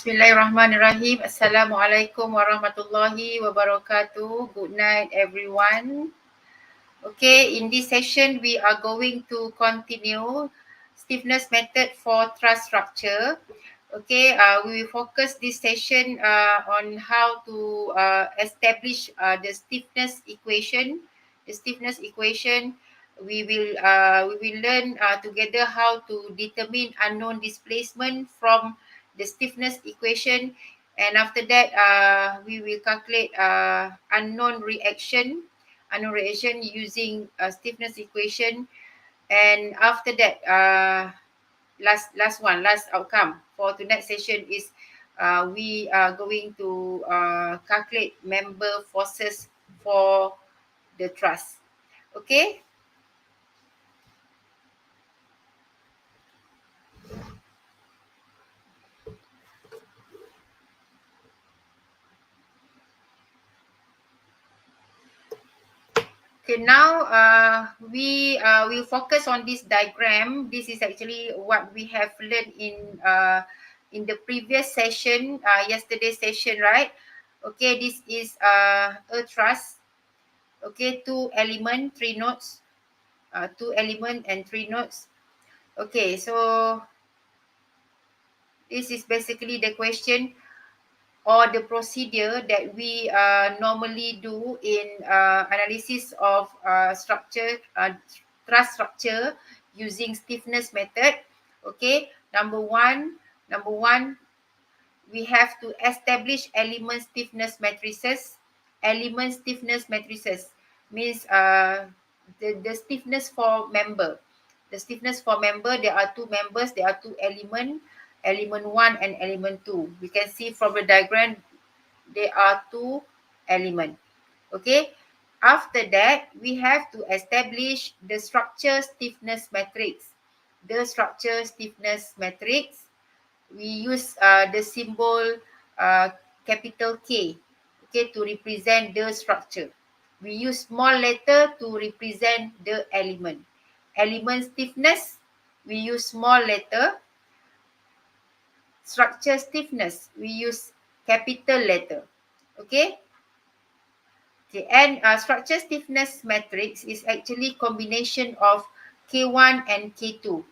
Bismillahirrahmanirrahim. Assalamualaikum warahmatullahi wabarakatuh. Good night, everyone. Okay, in this session, we are going to continue stiffness method for truss structure. Okay, we will focus this session on how to establish the stiffness equation. The stiffness equation, we will learn together how to determine unknown displacement from the stiffness equation, and after that, we will calculate unknown reaction using stiffness equation, and after that, last outcome for tonight's session is we are going to calculate member forces for the truss. Okay. Okay, now we will focus on this diagram. This is actually what we have learned in the previous session, yesterday's session, right? Okay, this is a truss. Okay, two element, three nodes, two element and three nodes. Okay, so this is basically the question or the procedure that we normally do in analysis of truss structure using stiffness method. Okay, number one, we have to establish element stiffness matrices. Element stiffness matrices means the stiffness for member. The stiffness for member, there are two members, there are two elements, element 1 and element 2. We can see from the diagram, there are two elements. Okay. After that, we have to establish the structure stiffness matrix. The structure stiffness matrix, we use the symbol capital K, okay, to represent the structure. We use small letter to represent the element. Element stiffness, we use small letter. Structure stiffness, we use capital letter. Okay. Okay, and structure stiffness matrix is actually combination of K1 and K2.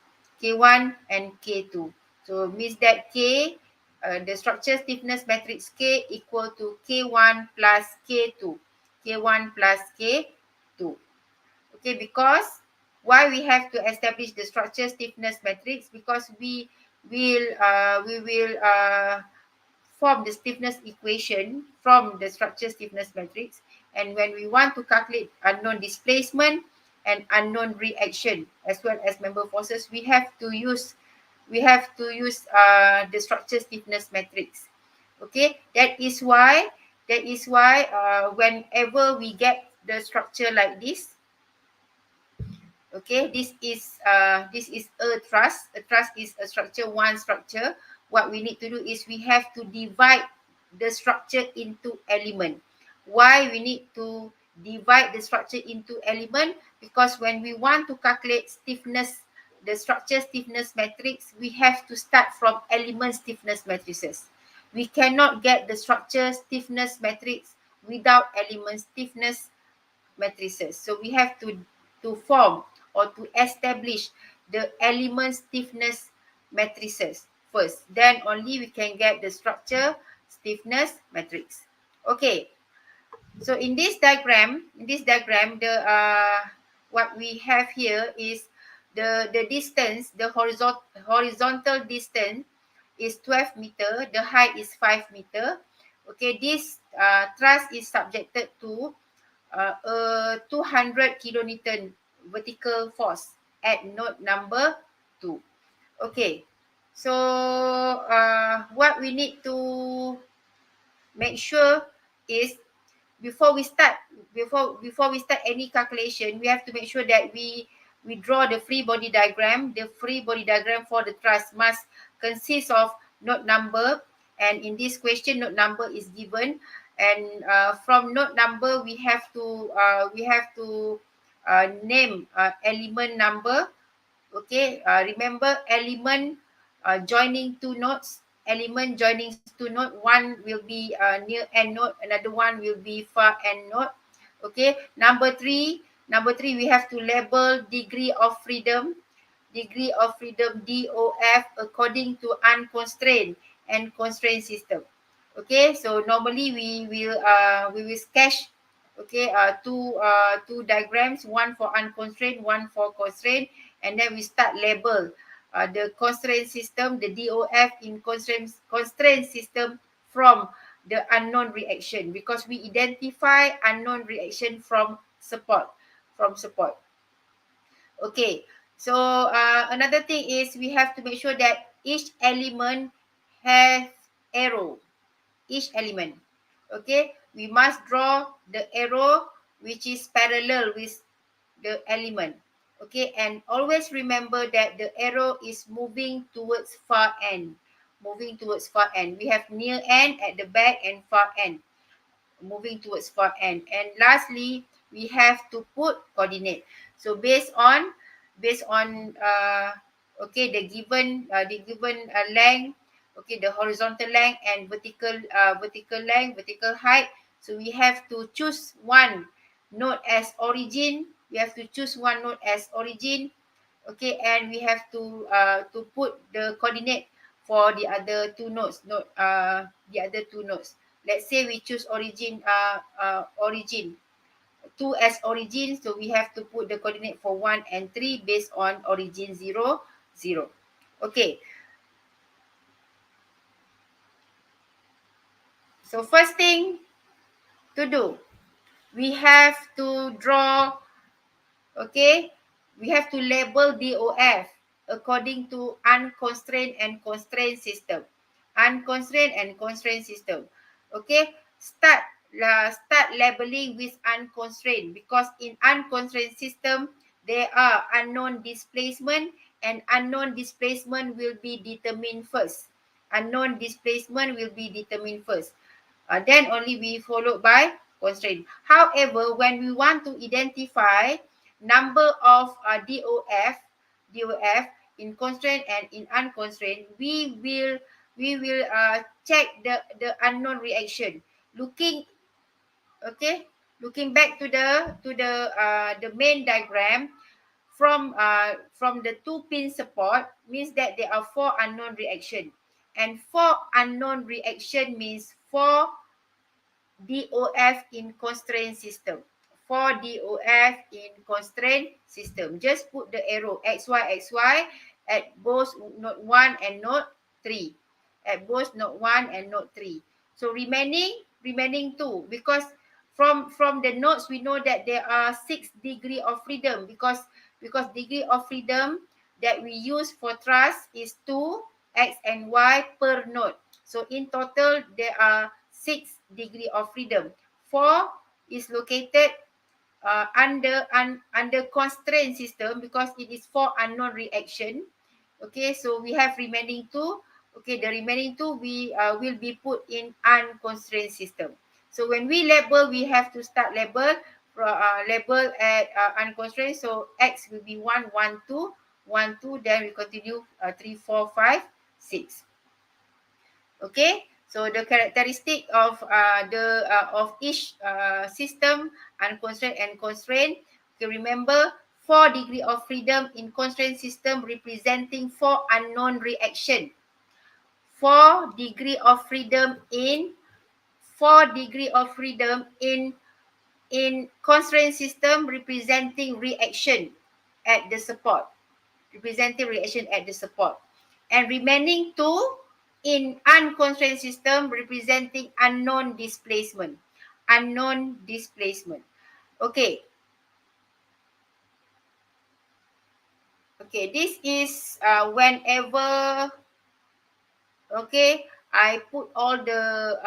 K1 and K2. So means that the structure stiffness matrix K equal to K1 plus K2. K1 plus K2. Okay, because why we have to establish the structure stiffness matrix? Because we will form the stiffness equation from the structure stiffness matrix, and when we want to calculate unknown displacement and unknown reaction as well as member forces, we have to use the structure stiffness matrix. Okay, that is why whenever we get the structure like this, okay, this is a truss. A truss is a structure, one structure. What we need to do is we have to divide the structure into element. Why we need to divide the structure into element? Because when we want to calculate stiffness, the structure stiffness matrix, we have to start from element stiffness matrices. We cannot get the structure stiffness matrix without element stiffness matrices. So we have to form or to establish the element stiffness matrices first. Then only we can get the structure stiffness matrix. Okay. So in this diagram, the what we have here is the distance, the horizontal distance is 12 meter, the height is 5 meter. Okay, this truss is subjected to a 200 kilonewton vertical force at node number 2. Okay, so what we need to make sure is before we start any calculation, we have to make sure that we draw the free body diagram. The free body diagram for the truss must consist of node number, and in this question node number is given, and from node number we have to name element number. Okay, remember element joining two nodes, element joining two node. One will be near end node, another one will be far end node. Okay, number three, we have to label degree of freedom, DOF, according to unconstrained and constrained system. Okay, so normally we will sketch, okay, two diagrams, one for unconstrained, one for constrained, and then we start label the constraint system, the DOF in constraint system from the unknown reaction, because we identify unknown reaction from support. Okay, so another thing is we have to make sure that each element has arrow, each element. Okay, we must draw the arrow which is parallel with the element. Okay, and always remember that the arrow is moving towards far end. We have near end at the back and far end, moving towards far end. And lastly, we have to put coordinate. So based on okay, the given length, okay, the horizontal length and vertical height. So we have to choose one node as origin. Okay, and we have to put the coordinate for the other two nodes. Let's say we choose origin 2 as origin, so we have to put the coordinate for 1 and 3 based on origin 0, 0. Okay, so first thing to do, we have to draw, okay, we have to label DOF according to unconstrained and constrained system. Okay, start labeling with unconstrained, because in unconstrained system there are unknown displacement, and unknown displacement will be determined first. Then only we followed by constraint. However, when we want to identify number of DOF in constraint and in unconstrained, we will check the unknown reaction. Looking back to the main diagram, from the two pin support means that there are 4 unknown reaction, and 4 unknown reaction means 4 DOF in constraint system. Just put the arrow XY at both node 1 and node 3. So remaining 2, because from the nodes we know that there are 6 degree of freedom, because degree of freedom that we use for TRUSS is 2 X and Y per node. So in total there are 6 degree of freedom. 4 is located under constraint system, because it is 4 unknown reaction. Okay, so we have remaining 2. Okay, the remaining 2 we will be put in unconstrained system. So when we label, we have to start label at unconstrained. So X will be 1, 1, 2, 1, 2. Then we continue 3, 4, 5, 6. Okay, so the characteristic of each system, unconstrained and constrained. Okay, remember 4 degree of freedom in constrained system representing 4 unknown reaction. 4 degree of freedom in constrained system representing reaction at the support. And remaining 2 in unconstrained system representing unknown displacement. Okay, this is whenever, okay, I put all the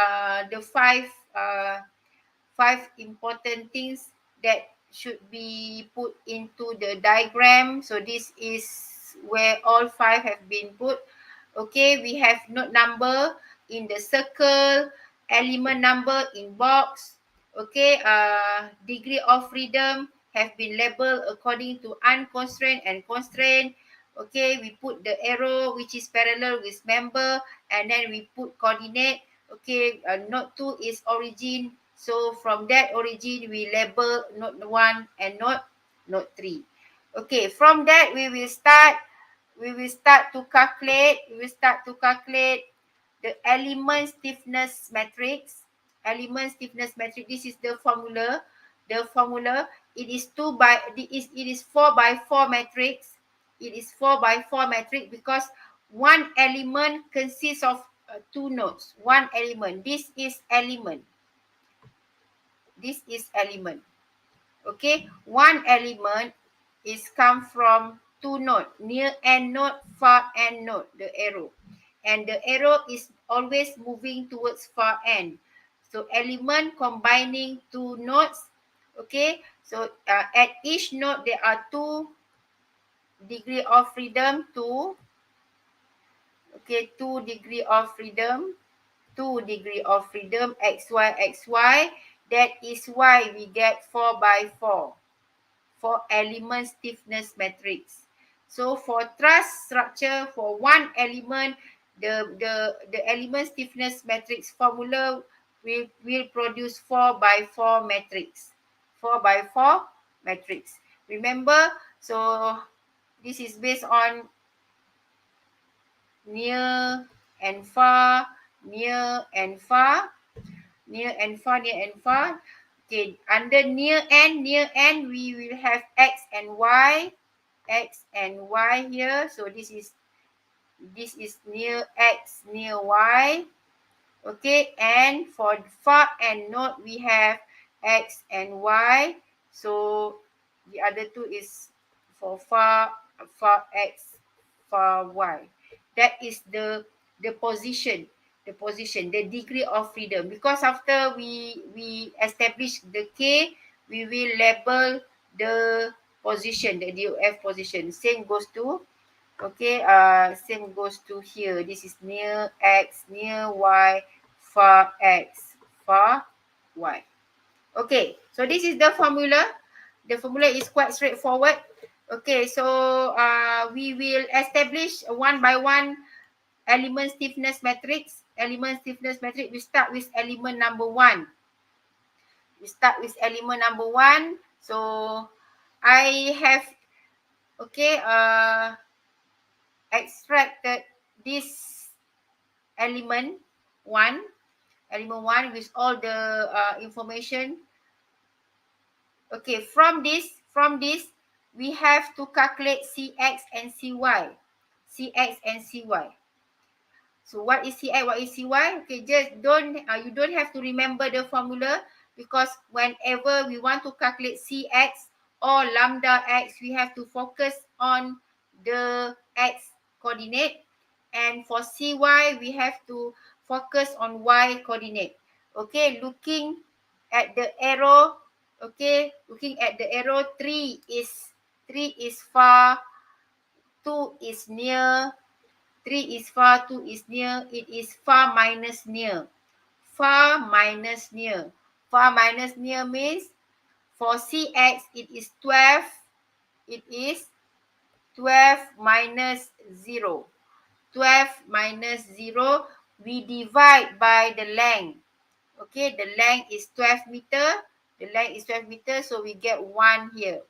5 important things that should be put into the diagram. So this is where all 5 have been put. Okay, we have node number in the circle, element number in box. Okay, degree of freedom have been labeled according to unconstrained and constrained. Okay, we put the arrow which is parallel with member, and then we put coordinate. Okay, node 2 is origin. So from that origin, we label node 1 and node 3. Okay, from that we will start to calculate. The element stiffness matrix. This is the formula. It is 4 by 4 matrix. It is 4 by 4 matrix because one element consists of two nodes. One element. This is element. Okay, one element is come from two node, near end node, far end node, the arrow. And the arrow is always moving towards far end. So element combining two nodes. Okay, so at each node there are 2 degree of freedom, 2 degree of freedom, xy. That is why we get 4 by 4 for element stiffness matrix. So for truss structure, for one element, the element stiffness matrix formula will produce 4 by 4 matrix. 4 by 4 matrix. Remember, so this is based on near and far, near and far. Okay, under near end, we will have x and y here. So this is near x, near y. Okay, and for far end node, we have x and y. So the other two is for far x, far y. That is the position, the degree of freedom. Because after we establish the K, we will label the position, the DOF position. Same goes to here. This is near x, near y, far x, far y. Okay, so this is the formula. The formula is quite straightforward. Okay, so we will establish one by one element stiffness matrix. We start with element number 1. So I have extracted this element 1 with all the information. Okay, from this we have to calculate Cx and Cy. So what is Cx, what is Cy? Okay, just you don't have to remember the formula, because whenever we want to calculate Cx or lambda x, we have to focus on the x coordinate, and for Cy we have to focus on y coordinate. Okay, looking at the arrow, 3 is far, 2 is near. 3 is far, 2 is near. It is far minus near. Far minus near means for Cx, it is 12. It is 12 minus 0. 12 minus 0, we divide by the length. Okay, the length is 12 meter. So we get 1 here.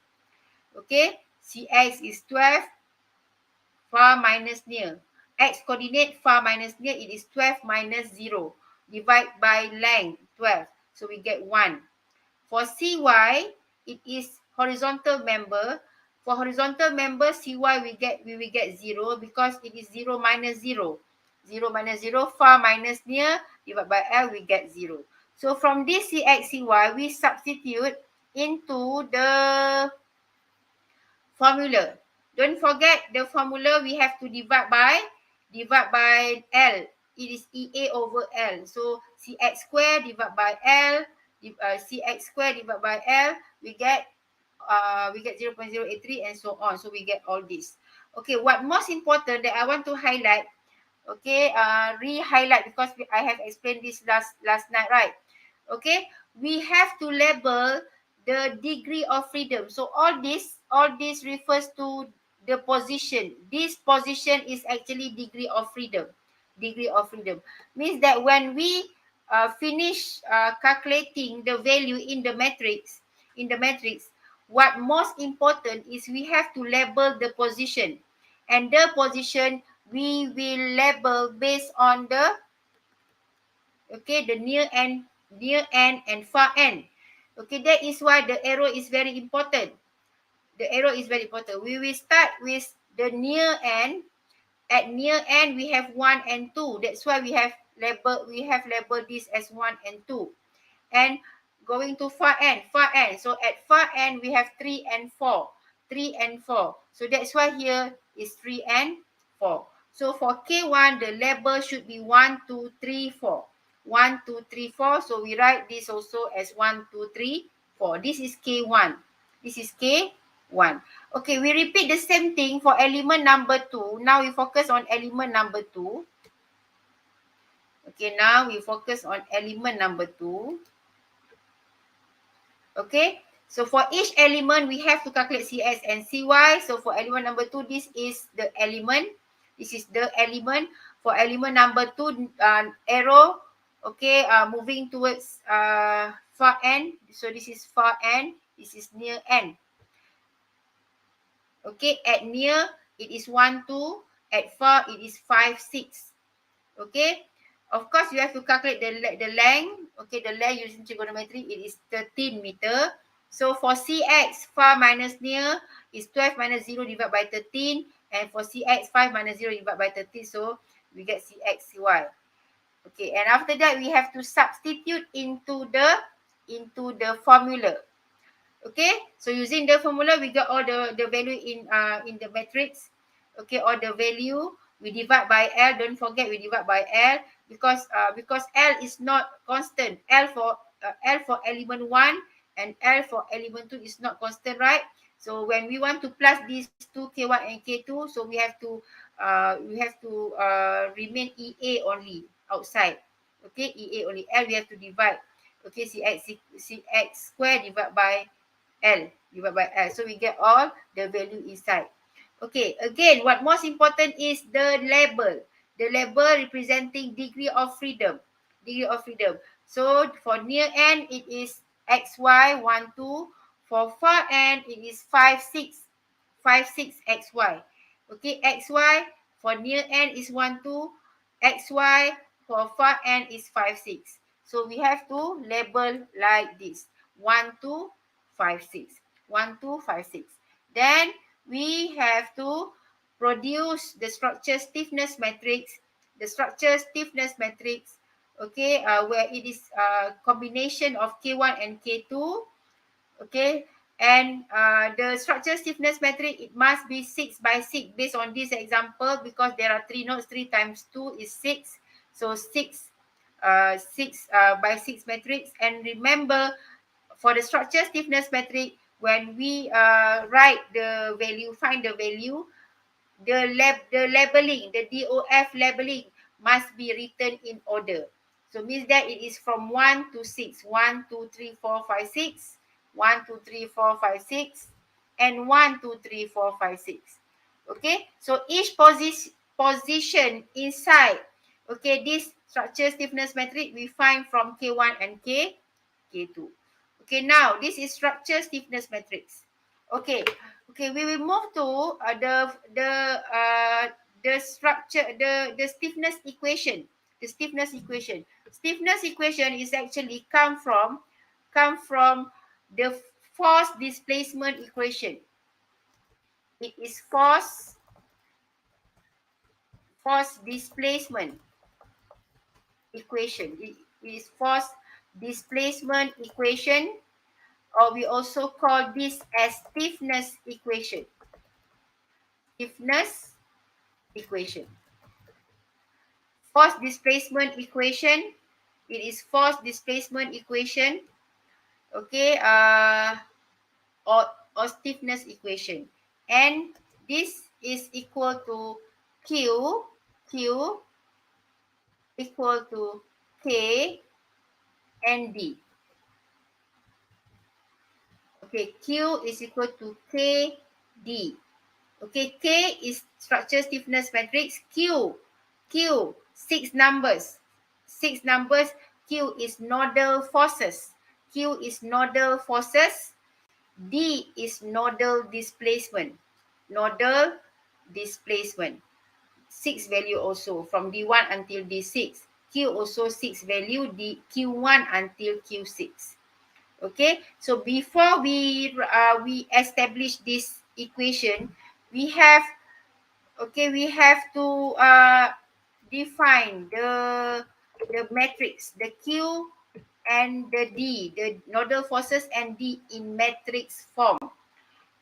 Okay, Cx is 12, far minus near. X coordinate, far minus near, it is 12 minus 0. Divide by length, 12. So we get 1. For Cy, it is horizontal member. For horizontal member, Cy we will get 0, because it is 0 minus 0. 0 minus 0, far minus near, divided by L, we get 0. So from this Cx, Cy, we substitute into the formula. Don't forget the formula, we have to divide by L. It is EA over L. So Cx square divided by L, Cx square divided by L, we get 0.083 and so on. So we get all this. Okay, what most important that I want to highlight, re-highlight, because I have explained this last night, right? Okay, we have to label the degree of freedom. So all this refers to the position. This position is actually degree of freedom. Degree of freedom means that when we finish calculating the value in the matrix, what most important is we have to label the position, and the position we will label based on the the near end and far end. Okay, that is why the arrow is very important. The arrow is very important. We will start with the near end. At near end we have 1 and 2. That's why we have labeled this as 1 and 2. And going to far end. So at far end we have 3 and 4. 3 and 4. So that's why here is 3 and 4. So for K1 the label should be 1, 2, 3, 4. 1, 2, 3, 4. So we write this also as 1, 2, 3, 4. This is K1. This is K1. Okay, we repeat the same thing for element number 2. Now we focus on element number 2. Okay, now we focus on element number 2. Okay, so for each element we have to calculate CS and CY. So for element number 2, this is the element. This is the element. For element number 2, arrow, okay, moving towards far end. So this is far end. This is near end. Okay, at near it is 1, 2. At far it is 5, 6. Okay, of course you have to calculate the length. Okay, the length using trigonometry, it is 13 meter. So for CX, far minus near is 12 minus 0 divided by 13. And for CX, 5 minus 0 divided by 13. So we get CX, CY. Okay, and after that we have to substitute into the formula. Okay, so using the formula we got all the value in the matrix. Okay, all the value we divide by L. Don't forget we divide by L because L is not constant. L for element 1 and L for element 2 is not constant, right? So when we want to plus these two K1 and K2, so we have to remain EA only outside. Okay, EA only. L we have to divide. Okay, CX square divided by L divided by L. So we get all the value inside. Okay, again, what most important is the label. The label representing degree of freedom. Degree of freedom. So for near end, it is XY 1, 2. For far end, it is 5, 6. 5, 6 XY. Okay, XY for near end is 1, 2. XY for far end is 5, 6. So we have to label like this. 1, 2, 5, 6. 1, 2, 5, 6. Then we have to produce the structure stiffness matrix. The structure stiffness matrix, okay, where it is a combination of K1 and K2. Okay, and the structure stiffness matrix, it must be 6 by 6 based on this example because there are 3 nodes. 3 times 2 is 6. So 6 by 6 matrix. And remember, for the structure stiffness matrix, when we write the value, find the value, the labeling, the DOF labeling must be written in order. So means that it is from 1 to 6. 1, 2, 3, 4, 5, 6. 1, 2, 3, 4, 5, 6. And 1, 2, 3, 4, 5, 6. Okay, so each position inside, okay, this structure stiffness matrix we find from K1 and K2. Okay, now this is structure stiffness matrix. Okay, we will move to the structure, the stiffness equation. The stiffness equation. Stiffness equation is actually come from the force displacement equation. It is force displacement equation. It is force displacement equation, or we also call this as stiffness equation. Stiffness equation. Force displacement equation. It is force displacement equation. Okay, or stiffness equation. And this is equal to Q equal to K and D. Okay, Q is equal to KD. Okay, K is structure stiffness matrix. Q, 6 numbers. 6 numbers. Q is nodal forces. Q is nodal forces. D is nodal displacement. Nodal displacement. 6 value also from D1 until D6. Q also 6 value, Q1 until Q6. Okay, so before we establish this equation, we have to define the matrix, the Q and the D, the nodal forces and D in matrix form.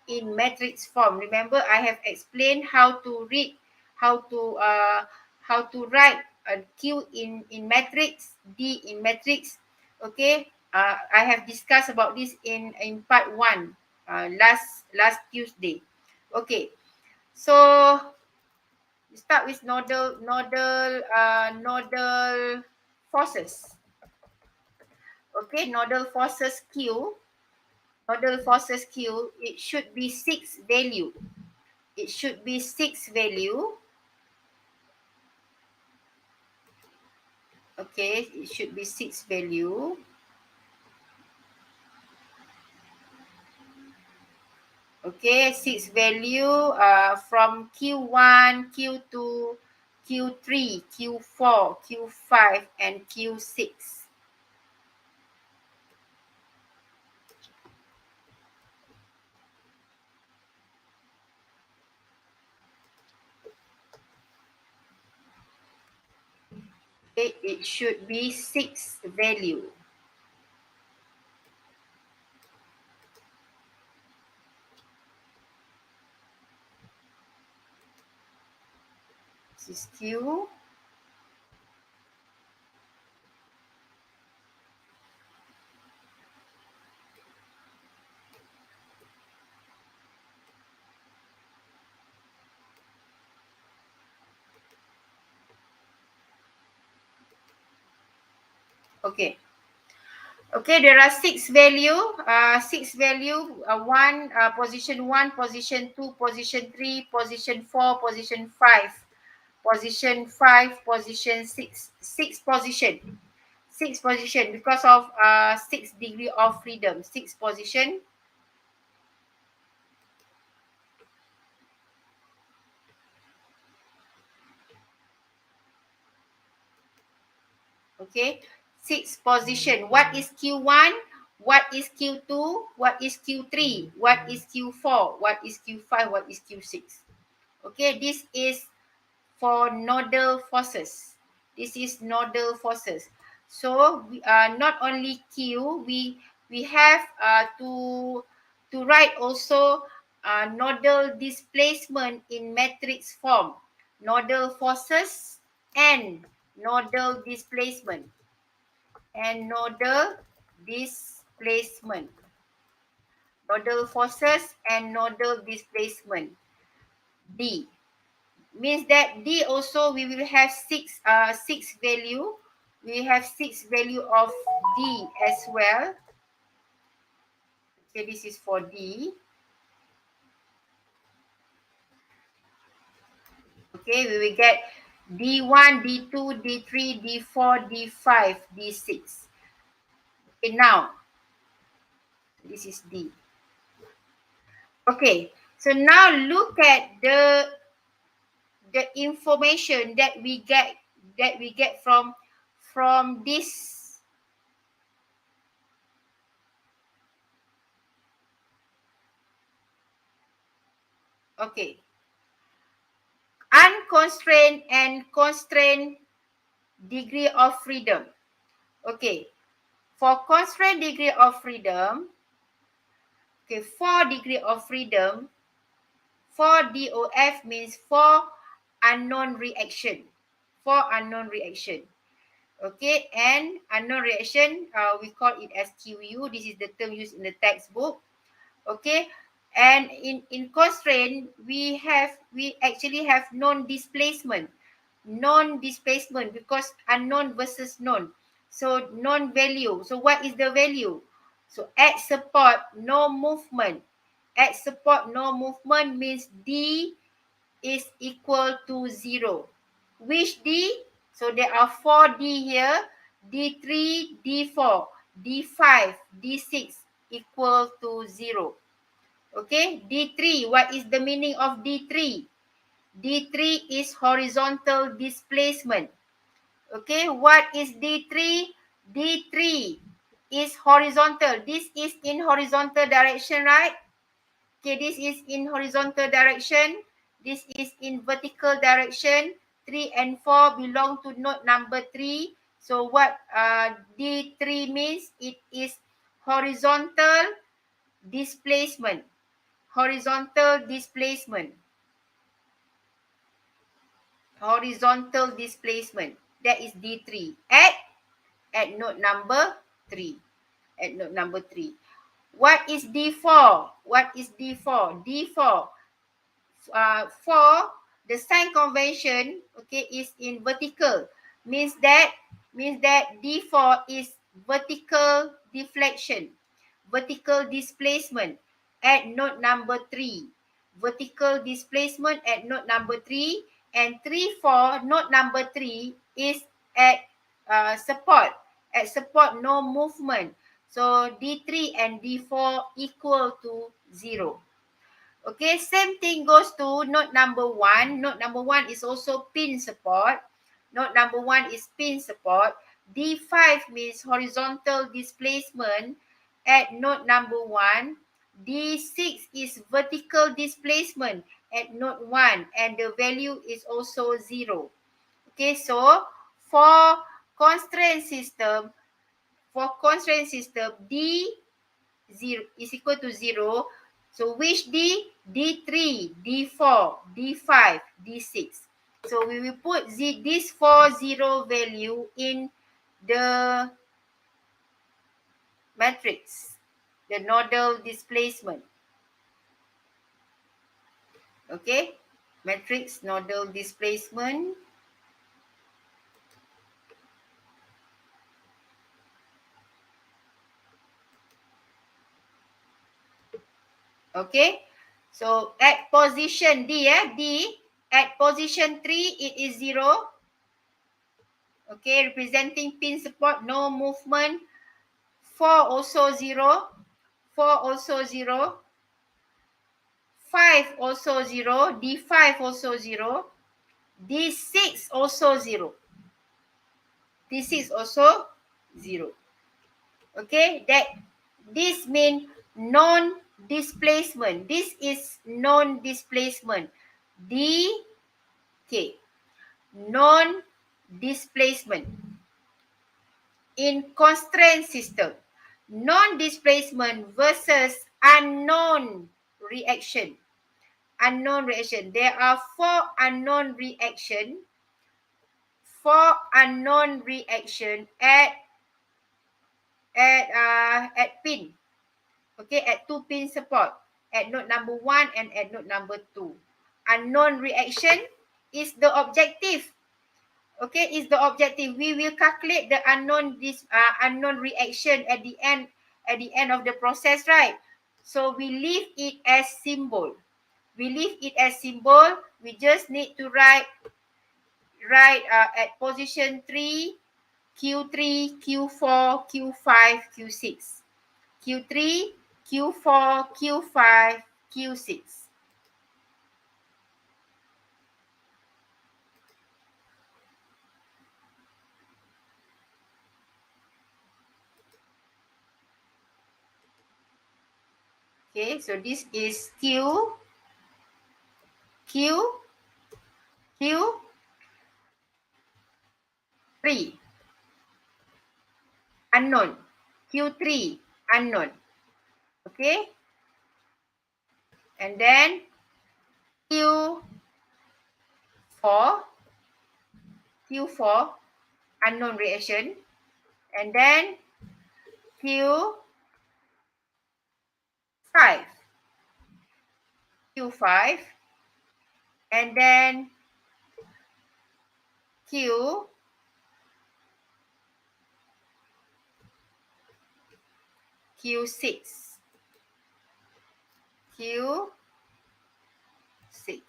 In matrix form, remember I have explained how to read, how to write a Q in matrix, D in matrix. Okay, I have discussed about this in part 1 last Tuesday. Okay, so we start with nodal forces. Okay, nodal forces Q. Nodal forces Q, it should be 6 value. It should be 6 value. Okay, it should be 6 value. Okay, 6 value from Q1, Q2, Q3, Q4, Q5, and Q6. Okay, it should be 6 value. This is Q. Okay. Okay, there are 6 value. 6 value. Position 1, position 2, position 3, position 4, position 5. Position 5, position 6. 6 position. 6 position because of 6 degree of freedom. 6 position. Okay. 6 position. What is Q1? What is Q2? What is Q3? What is Q4? What is Q5? What is Q6? Okay, this is for nodal forces. This is nodal forces. So not only Q, we have to write also nodal displacement in matrix form. Nodal forces and nodal displacement. And nodal displacement. Nodal forces and nodal displacement. D. Means that D also we will have 6 value. We have 6 value of D as well. Okay, this is for D. Okay, we will get D1, D2, D3, D4, D5, D6. Okay, now this is D. Okay, so now look at the information that we get from this. Okay, unconstrained and constrained degree of freedom. Okay, for constrained degree of freedom, okay, 4 degree of freedom, 4 DOF means 4 unknown reaction. 4 unknown reaction. Okay, and unknown reaction, we call it as QU. This is the term used in the textbook. Okay, and in constraint, we actually have known displacement. Known displacement because unknown versus known. So known value. So what is the value? So at support, no movement. At support, no movement means D is equal to 0. Which D? So there are 4 D here. D3, D4, D5, D6 equal to 0. Okay, D3, what is the meaning of D3? D3 is horizontal displacement. Okay, what is D3? D3 is horizontal. This is in horizontal direction, right? Okay, this is in horizontal direction. This is in vertical direction. 3 and 4 belong to node number 3. So what D3 means? It is horizontal displacement. Horizontal displacement. Horizontal displacement. That is D3 at node number 3. At node number 3. What is D4? What is D4? D4, for the sign convention, okay, is in vertical. Means that D4 is vertical deflection, vertical displacement at node number 3. Vertical displacement at node number 3, and 3, 4, node number 3 is at support. At support, no movement. So D3 and D4 equal to 0. Okay, same thing goes to node number 1. Node number 1 is also pin support. Node number 1 is pin support. D5 means horizontal displacement at node number 1. D6 is vertical displacement at node 1, and the value is also 0. Okay, so for constraint system, D0 is equal to 0. So which D? D3, D4, D5, D6. So we will put this 0 value in the matrix, the nodal displacement. Okay, matrix nodal displacement. Okay, so at position D, at position 3, it is 0. Okay, representing pin support, no movement. 4 also 0. 4 also 0. 5 also 0. D5 also 0. D6 also 0. D6 also 0. Okay, this means non-displacement. This is non-displacement. Okay, non-displacement. In constraint system, non-displacement versus unknown reaction. Unknown reaction. There are 4 unknown reaction. 4 unknown reaction at pin. Okay, at 2 pin support. At node number 1 and at node number 2. Unknown reaction is the objective. Okay, is the objective. We will calculate the unknown reaction at the end of the process, right? So we leave it as symbol. We leave it as symbol. We just need to write at position 3, Q3, Q4, Q5, Q6. Q3, Q4, Q5, Q6. Okay, so this is Q, 3, unknown. Q3, unknown. Okay, and then Q4, unknown reaction, and then Q5, and then Q6. Q6.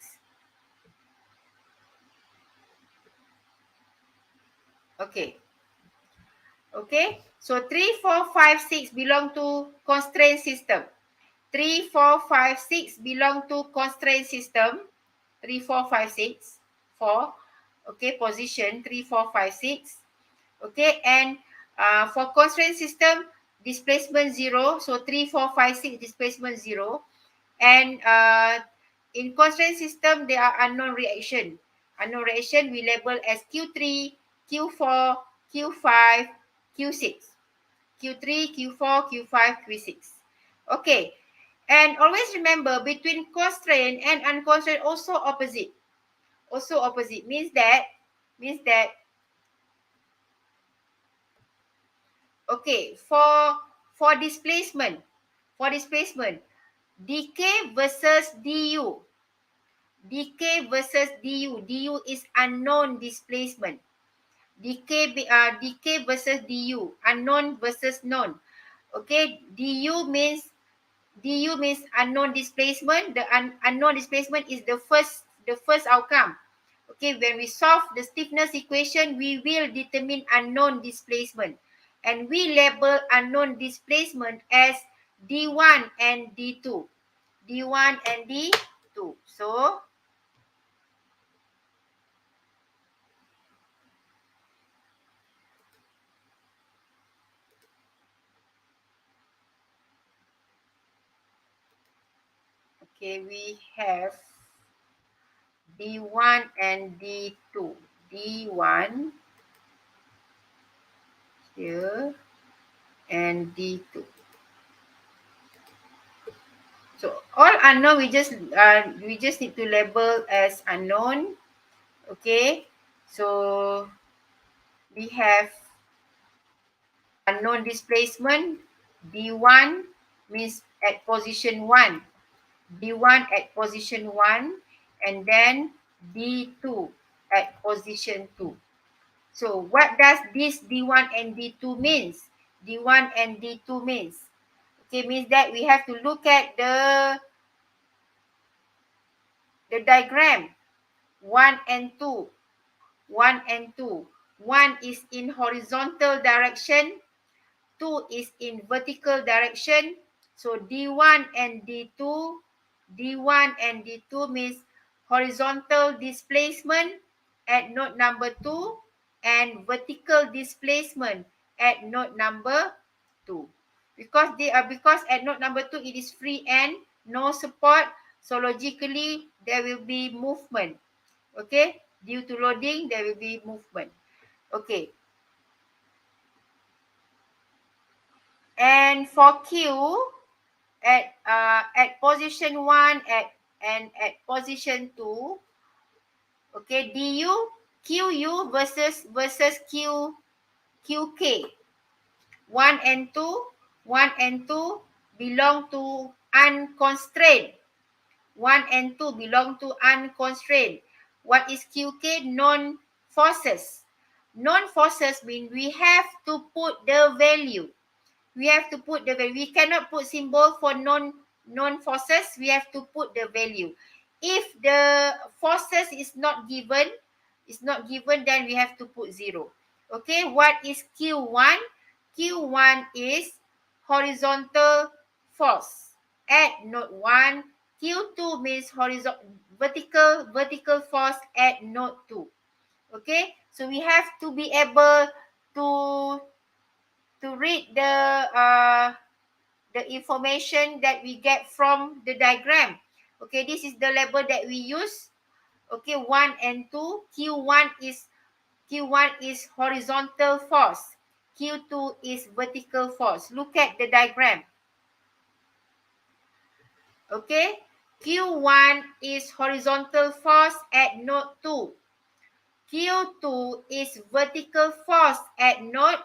Okay. Okay. So 3, 4, 5, 6 belong to constraint system. 3, 4, 5, 6 belong to constraint system. 3, 4, 5, 6. 4. Okay, position 3, 4, 5, 6. Okay, and for constraint system, displacement 0. So 3, 4, 5, 6, displacement 0. And in constraint system, there are unknown reaction. Unknown reaction we label as Q3, Q4, Q5, Q6. Q3, Q4, Q5, Q6. Okay. And always remember, between constraint and unconstrained also opposite. Also opposite means that okay, for displacement, dk versus du. dk versus du is unknown displacement. dk versus du, unknown versus known. Okay, du means unknown displacement. The unknown displacement is the first outcome. Okay, when we solve the stiffness equation, we will determine unknown displacement, and we label unknown displacement as d1 and d2. d1 and d2. So okay, we have d1 and d2. d1 here and d2. So all unknown, we just need to label as unknown. Okay, so we have unknown displacement. D1 means at position 1. D1 at position 1, and then D2 at position 2. So what does this D1 and D2 means? D1 and D2 means, okay, means that we have to look at the diagram 1 and 2. 1 and 2. 1 is in horizontal direction, 2 is in vertical direction. So D1 and D2, D1 and D2 means horizontal displacement at node number 2 and vertical displacement at node number 2. Because at node number 2 it is free and no support, so logically there will be movement. Okay, due to loading there will be movement. Okay. And for Q at position 1 and at position 2, okay, du QU versus QK. 1 and 2 belong to unconstrained. 1 and 2 belong to unconstrained. What is QK? Non forces. Non forces mean we have to put the value. We have to put the value. We cannot put symbol for non forces. We have to put the value. If the forces is not given, then we have to put 0. Okay, what is Q1? Q1 is horizontal force at node 1. Q2 means vertical force at node 2. Okay, so we have to be able to read the information that we get from the diagram. Okay, this is the label that we use. Okay, 1 and 2. Q1 is horizontal force. Q2 is vertical force. Look at the diagram. Okay, Q1 is horizontal force at node 2. Q2 is vertical force at node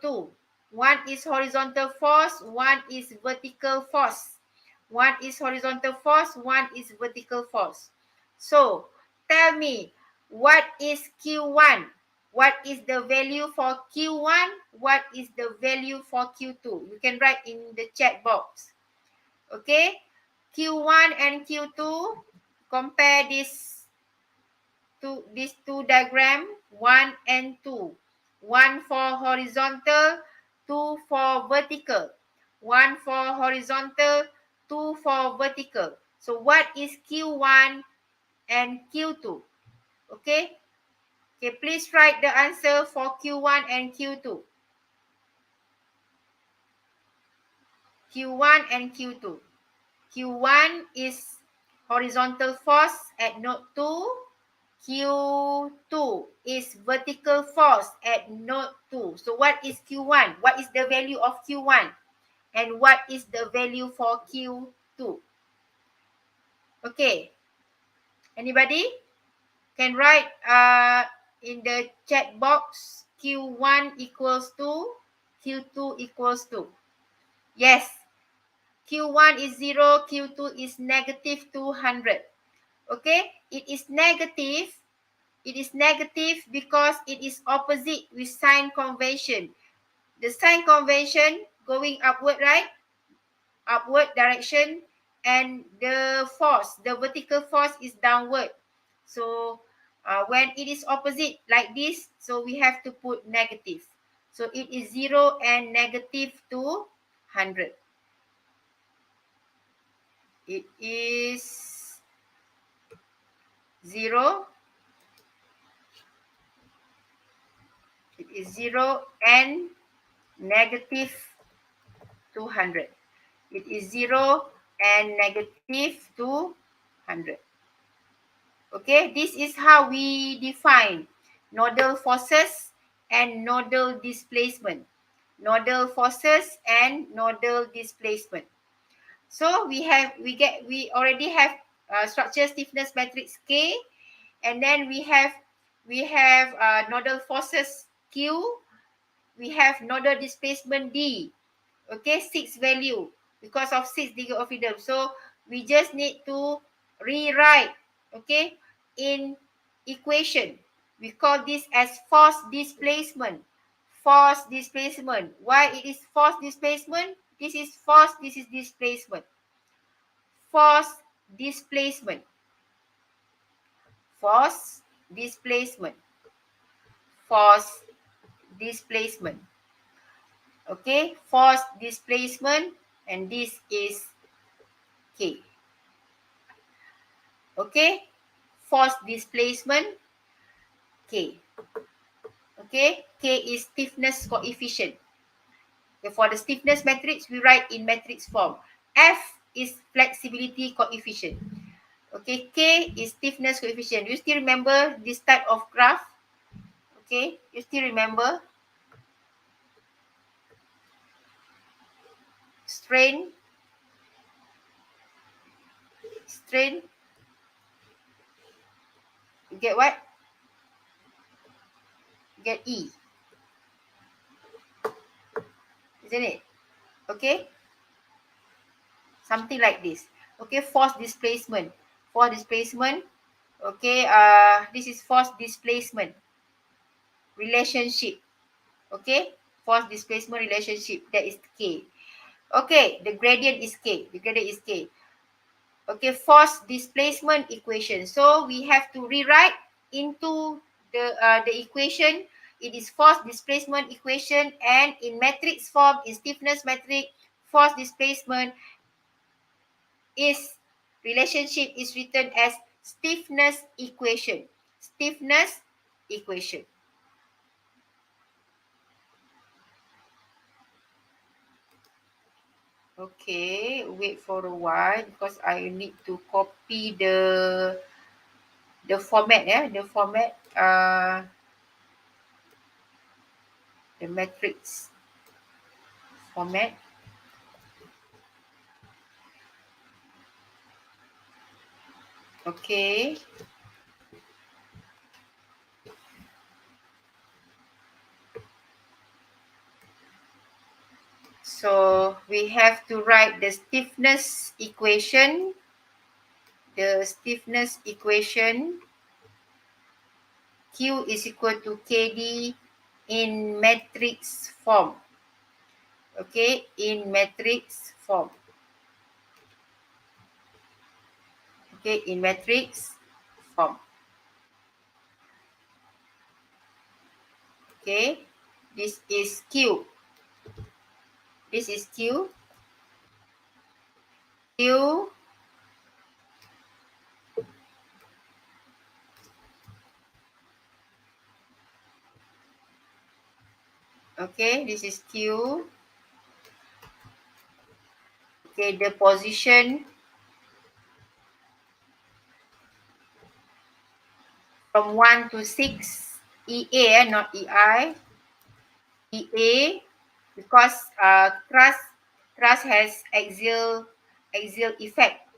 2. One is horizontal force, one is vertical force. One is horizontal force, one is vertical force. So, tell me, what is Q1? What is the value for Q1? What is the value for Q2? You can write in the chat box. Okay, Q1 and Q2, compare these two diagram, 1 and 2. 1 for horizontal, 2 for vertical. 1 for horizontal, 2 for vertical. So what is Q1 and Q2? Okay. Okay, please write the answer for Q1 and Q2. Q1 and Q2. Q1 is horizontal force at node 2. Q2 is vertical force at node 2. So what is Q1? What is the value of Q1? And what is the value for Q2? Okay. Anybody can write in the chat box Q1 equals to Q2 equals to. Yes. Q1 is 0, Q2 is negative 200. Okay, it is negative. It is negative because it is opposite with sign convention. The sign convention going upward, right? Upward direction, and the force, the vertical force is downward. So when it is opposite like this, so we have to put negative. So it is 0 and negative 200. It is 0. It is 0 and negative 200. It is 0 and negative 200. Okay, this is how we define nodal forces and nodal displacement. Nodal forces and nodal displacement. So we already have structure stiffness matrix K, and then we have nodal forces Q, we have nodal displacement D. Okay, 6 value because of 6 degree of freedom. So we just need to rewrite, okay, in equation. We call this as force displacement. Force displacement. Why it is force displacement? This is force, this is displacement. Force displacement. Force displacement. Force displacement. Okay, force displacement, and this is K. Okay, force displacement K. Okay, K is stiffness coefficient. Okay, for the stiffness matrix, we write in matrix form. F is flexibility coefficient. Okay, K is stiffness coefficient. You still remember this type of graph? Okay, you still remember? Strain. Strain. You get what? You get E. Isn't it? Okay. Something like this. Okay, force displacement. Force displacement. Okay, this is force displacement relationship. Okay, force displacement relationship, that is K. Okay, the gradient is K. The gradient is K. Okay, force displacement equation. So we have to rewrite into the equation. It is force displacement equation, and in matrix form, in stiffness matrix, force displacement is relationship is written as stiffness equation. Stiffness equation. Okay, wait for a while because I need to copy the format, the format, the matrix format. Okay. So we have to write the stiffness equation. The stiffness equation, Q is equal to KD in matrix form. Okay, in matrix form. Okay, in matrix form. Okay, this is Q. This is Q. Q. Okay, this is Q. Okay, the position from 1 to 6, EA, not EI. EA, because truss has axial effect.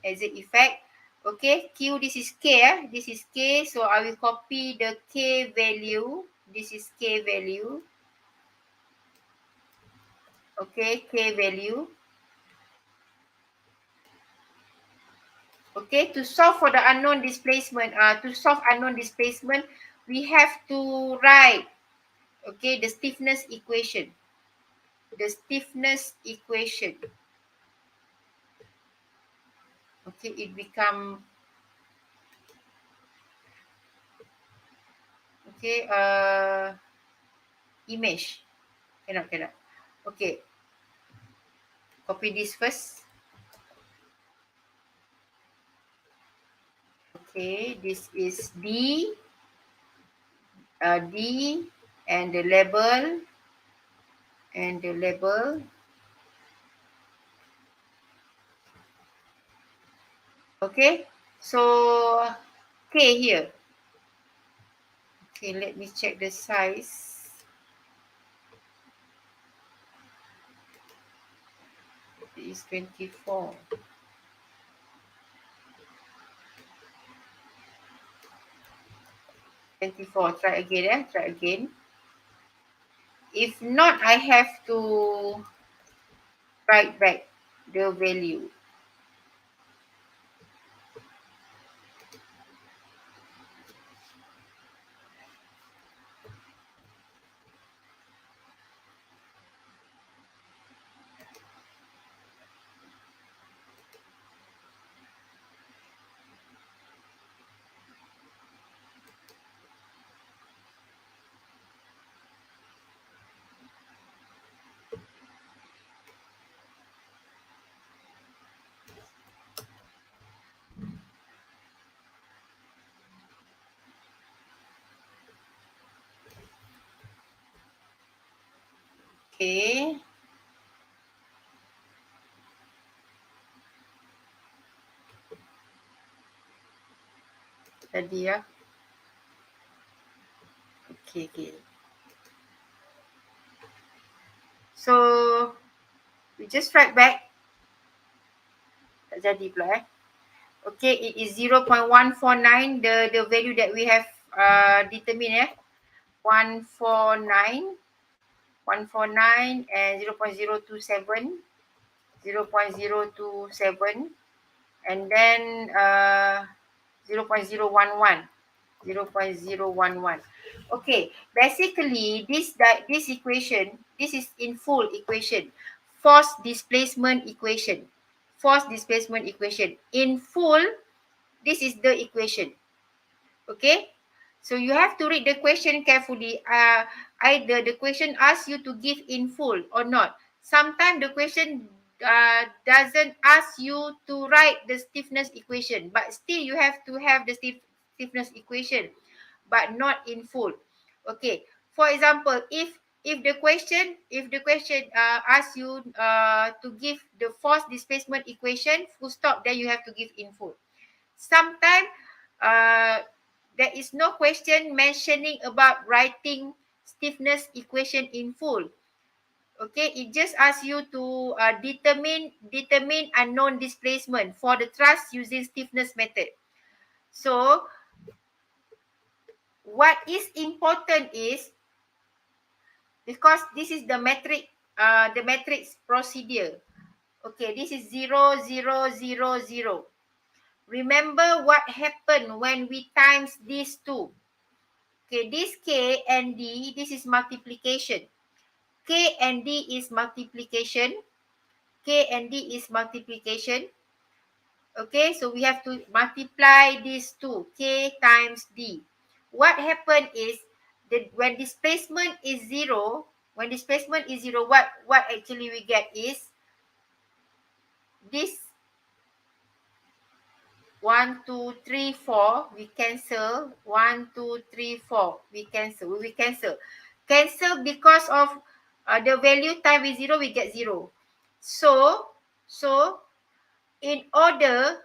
Okay, Q, this is K, this is K, so I will copy the K value. This is K value. Okay, K value. Okay, to solve for the unknown displacement, we have to write, okay, the stiffness equation. The stiffness equation. Okay, it become, okay, image. Cannot. Okay, copy this first. Okay, this is D, D, and the label, Okay, so K here. Okay, let me check the size. It is 24. 24. Try again. If not, I have to write back the value. Okay. Tadi ya. Okay. So, we just write back. Tak jadi pula Okay, it is 0.149, the value that we have determined 149 and 0.027, and then 0.011. Okay, basically this equation, this is in full equation, force displacement equation. In full, this is the equation. Okay, so you have to read the question carefully. Either the question asks you to give in full or not. Sometimes the question doesn't ask you to write the stiffness equation, but still you have to have the stiffness equation, but not in full. Okay, for example, if the question asks you to give the force displacement equation full stop, then you have to give in full. Sometimes there is no question mentioning about writing stiffness equation in full. Okay, it just asks you to determine unknown displacement for the truss using stiffness method. So what is important is, because this is the matrix procedure. Okay, this is 0, 0, 0, 0. Remember what happened when we times these two. Okay, this K and D, this is multiplication. K and D is multiplication. Okay, so we have to multiply these two, K times D. What happened is that when displacement is zero, what actually we get is this 1, 2, 3, 4, we cancel. 1, 2, 3, 4, we cancel. Cancel because of the value time is zero, we get zero. So in order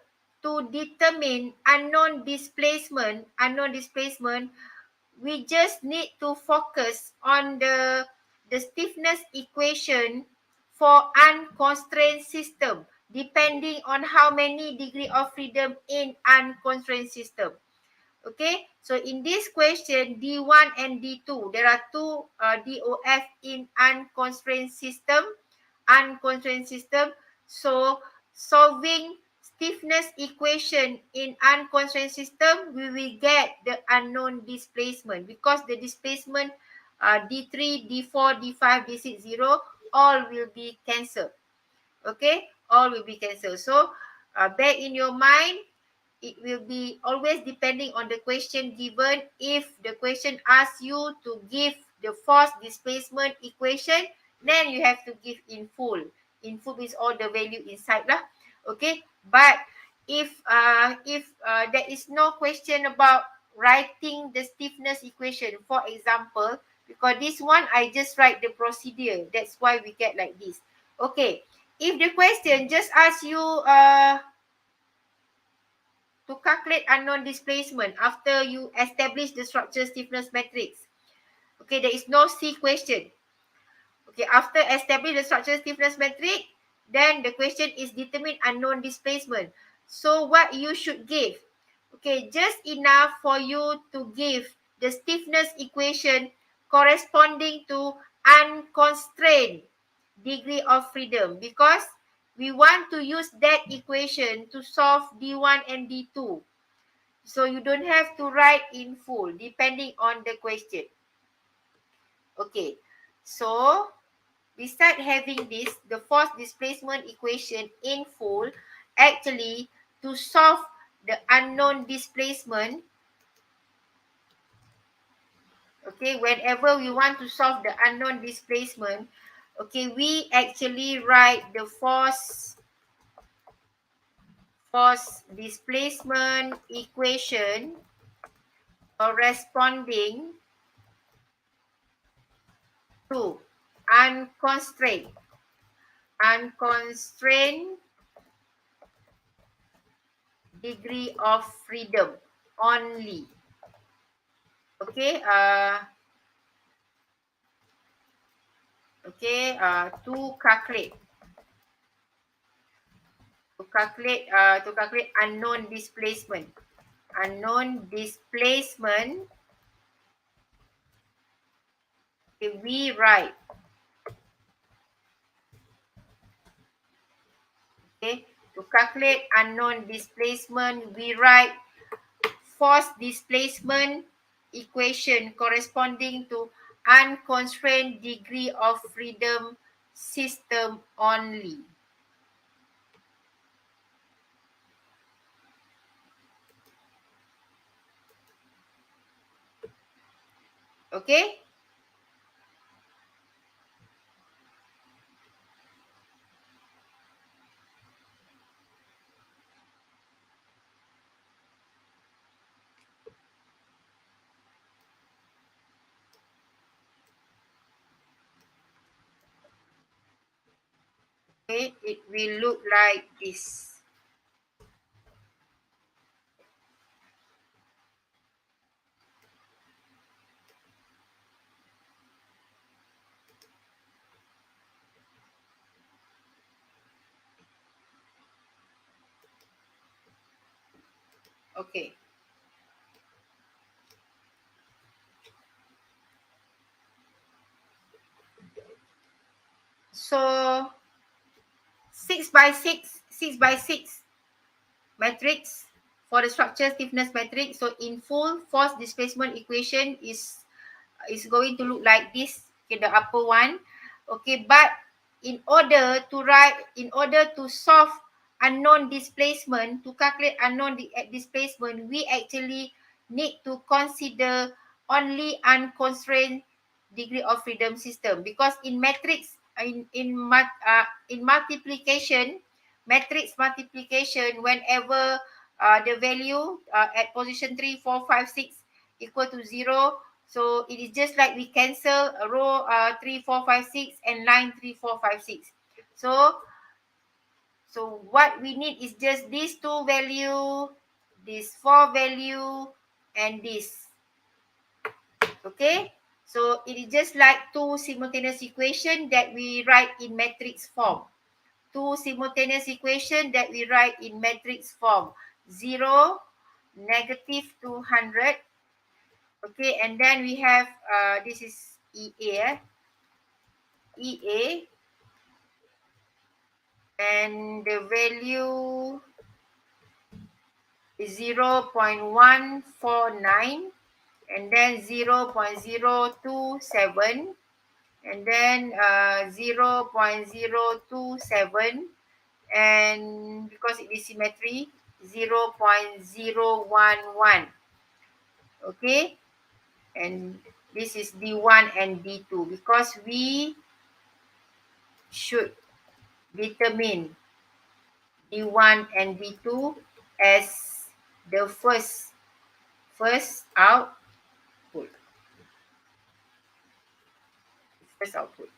to determine unknown displacement, we just need to focus on the stiffness equation for unconstrained system, depending on how many degree of freedom in unconstrained system. Okay, so in this question, D1 and D2, there are two DOF in unconstrained system. So solving stiffness equation in unconstrained system, we will get the unknown displacement because the displacement D3, D4, D5, D6, 0, all will be cancelled. Okay, all will be cancelled. So bear in your mind, it will be always depending on the question given. If the question asks you to give the force displacement equation, then you have to give in full. In full means all the value inside lah. Okay, but if there is no question about writing the stiffness equation, for example, because this one I just write the procedure, that's why we get like this. Okay, if the question just asks you to calculate unknown displacement after you establish the structure stiffness matrix. Okay, there is no C question. Okay, after establish the structure stiffness matrix, then the question is determine unknown displacement. So what you should give? Okay, just enough for you to give the stiffness equation corresponding to unconstrained degree of freedom, because we want to use that equation to solve D1 and D2. So you don't have to write in full depending on the question. Okay, so beside having this, the force displacement equation in full, actually to solve the unknown displacement, okay, whenever we want to solve the unknown displacement, okay, we actually write the force displacement equation corresponding to unconstrained degree of freedom only. Okay, to calculate unknown displacement. Okay, we write, okay, to calculate unknown displacement, we write force displacement equation corresponding to unconstrained degree of freedom system only. Okay? Okay, it will look like this. Okay. So 6 by 6 matrix for the structure stiffness matrix. So in full, force displacement equation is going to look like this. Okay, the upper one. Okay, but in order to solve unknown displacement, we actually need to consider only unconstrained degree of freedom system, because in matrix, in multiplication, matrix multiplication, whenever the value at position 3, 4, 5, 6 equal to 0, so it is just like we cancel a row 3, 4, 5, 6 and line 3, 4, 5, 6. So what we need is just these two value, this 4 value, and this. Okay, so it is just like two simultaneous equation that we write in matrix form. Two simultaneous equation that we write in matrix form. 0, negative 200. Okay, and then we have, this is EA. EA. And the value is 0.149. And then 0.027. And then 0.027. And because it is symmetry, 0.011. Okay, and this is D1 and D2, because we should determine D1 and D2 as the first output. First output.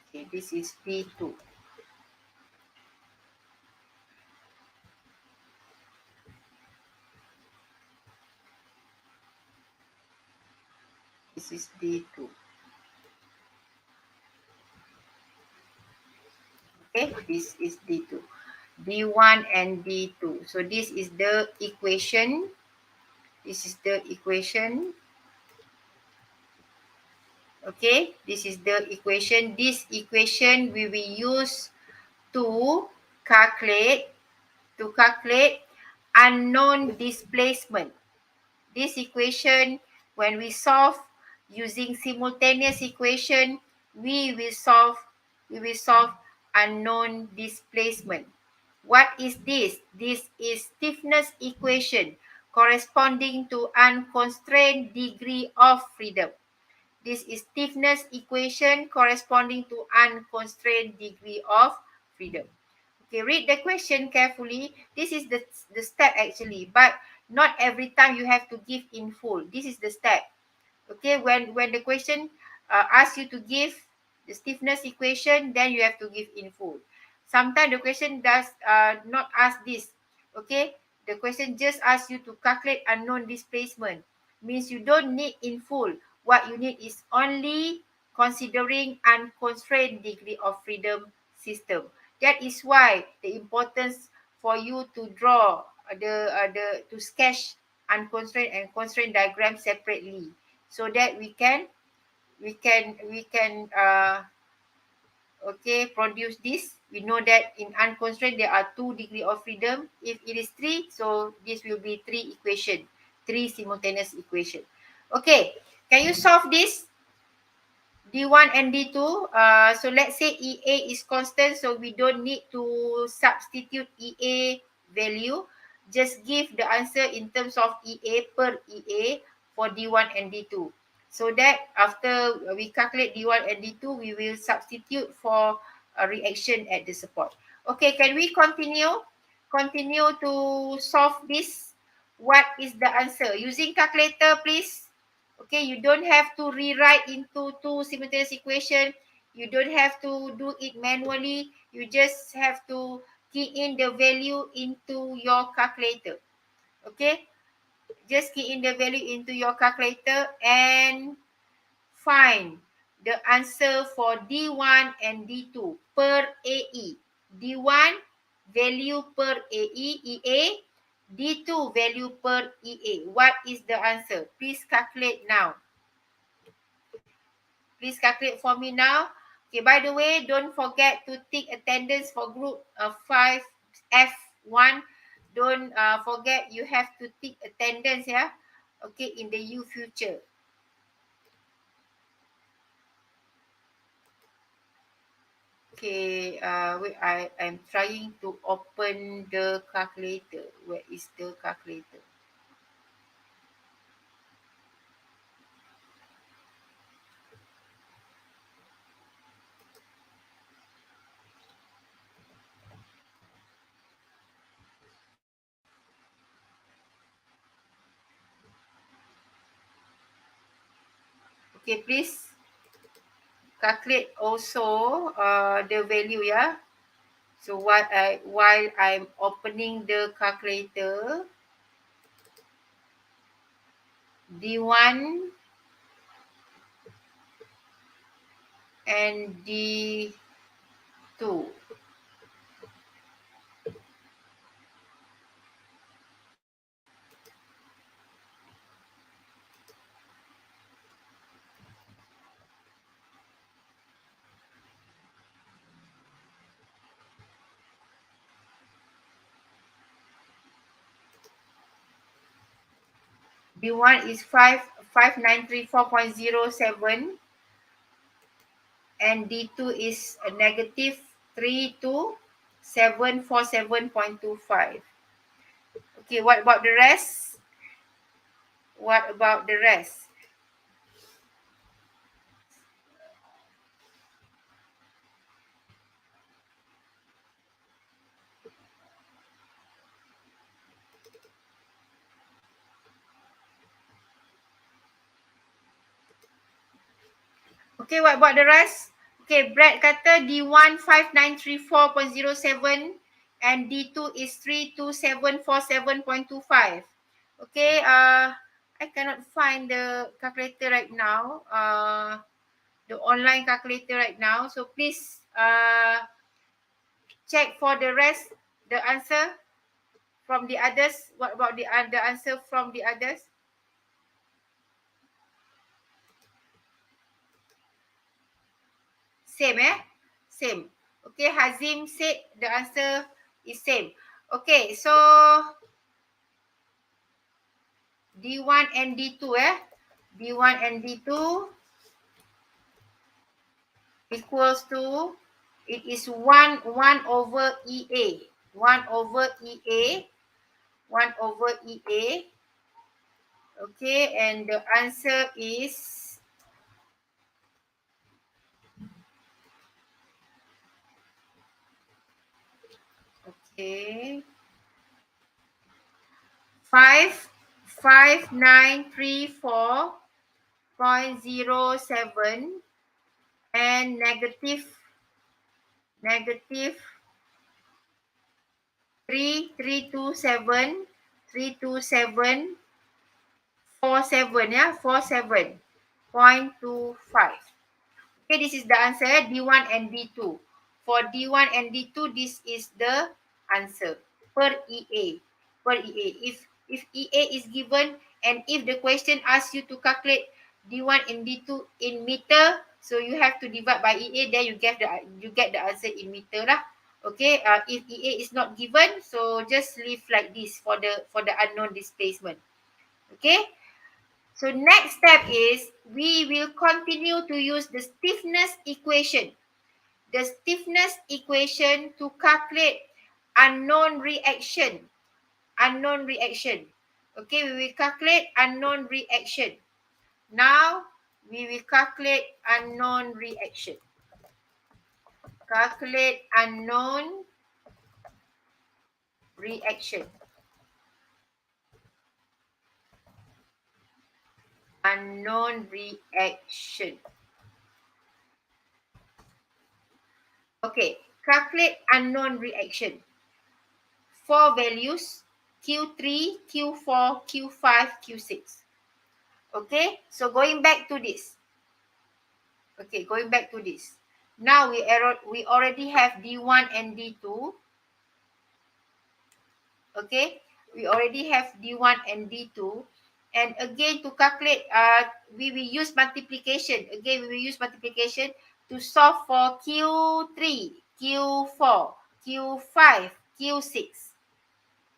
Okay, this is D2. This is D2. Okay, this is D2. D1 and D2. So this is the equation. This is the equation. Okay, this is the equation. This equation we will use to calculate unknown displacement. This equation, when we solve using simultaneous equation, we will solve unknown displacement. What is this? This is stiffness equation corresponding to unconstrained degree of freedom. This is stiffness equation corresponding to unconstrained degree of freedom. Okay, read the question carefully. This is the step actually, but not every time you have to give in full. This is the step. Okay, when the question asks you to give the stiffness equation, then you have to give in full. Sometimes the question does not ask this. Okay, the question just asks you to calculate unknown displacement. Means you don't need in full. What you need is only considering unconstrained degree of freedom system. That is why the importance for you to draw to sketch unconstrained and constrained diagram separately, so that we can okay, produce this. We know that in unconstrained there are 2 degree of freedom. If it is 3, so this will be 3 equation, 3 simultaneous equation. Okay, can you solve this? D1 and D2. So let's say EA is constant, so we don't need to substitute EA value. Just give the answer in terms of EA per EA for D1 and D2. So that after we calculate D1 and D2, we will substitute for a reaction at the support. Okay, can we continue? Continue to solve this. What is the answer? Using calculator, please. Okay, you don't have to rewrite into 2 simultaneous equation. You don't have to do it manually. You just have to key in the value into your calculator. Okay, just key in the value into your calculator and find the answer for D1 and D2 per AE. D1 value per AE, EA. D2 value per EA. What is the answer? Please calculate now. Please calculate for me now. Okay, by the way, don't forget to tick attendance for group 5F1. Don't forget you have to tick attendance, yeah. okay, in the future. Okay, wait, I'm trying to open the calculator. Where is the calculator? Okay, please calculate also the value, yeah. So while I'm opening the calculator, D1 and D2. D1 is 5934.07 and D2 is a negative 324747.25. Okay, what about the rest? What about the rest? Okay, what about the rest? Okay, Brad kata D1 5934.07 and D2 is 32747.25. Okay, I cannot find the calculator right now. The online calculator right now. So please check for the rest, the answer from the others. What about the answer from the others? Same, eh? Same. Okay, Hazim said the answer is same. Okay, so D1 and D2, eh? D1 and D2 equals to, it is 1 over EA. 1 over EA. 1 over EA. Okay, and the answer is okay. 5934.07 and negative 327 yeah, 47.25. Okay, this is the answer, D1 and D2. For D1 and D2, this is the answer per EA. Per EA. If EA is given and if the question asks you to calculate D1 and D2 in meter, so you have to divide by EA, then you get the answer in meter lah. Okay, if EA is not given, so just leave like this for the unknown displacement. Okay. So next step is we will continue to use the stiffness equation. The stiffness equation to calculate unknown reaction. Unknown reaction. Okay, we will calculate unknown reaction. Now, we will calculate unknown reaction. Calculate unknown reaction. Unknown reaction. Okay, calculate unknown reaction. 4 values, Q3, Q4, Q5, Q6. Okay, so going back to this. Okay, going back to this. Now we already have D1 and D2. Okay, we already have D1 and D2. And again, to calculate, we will use multiplication. Again, we will use multiplication to solve for Q3, Q4, Q5, Q6.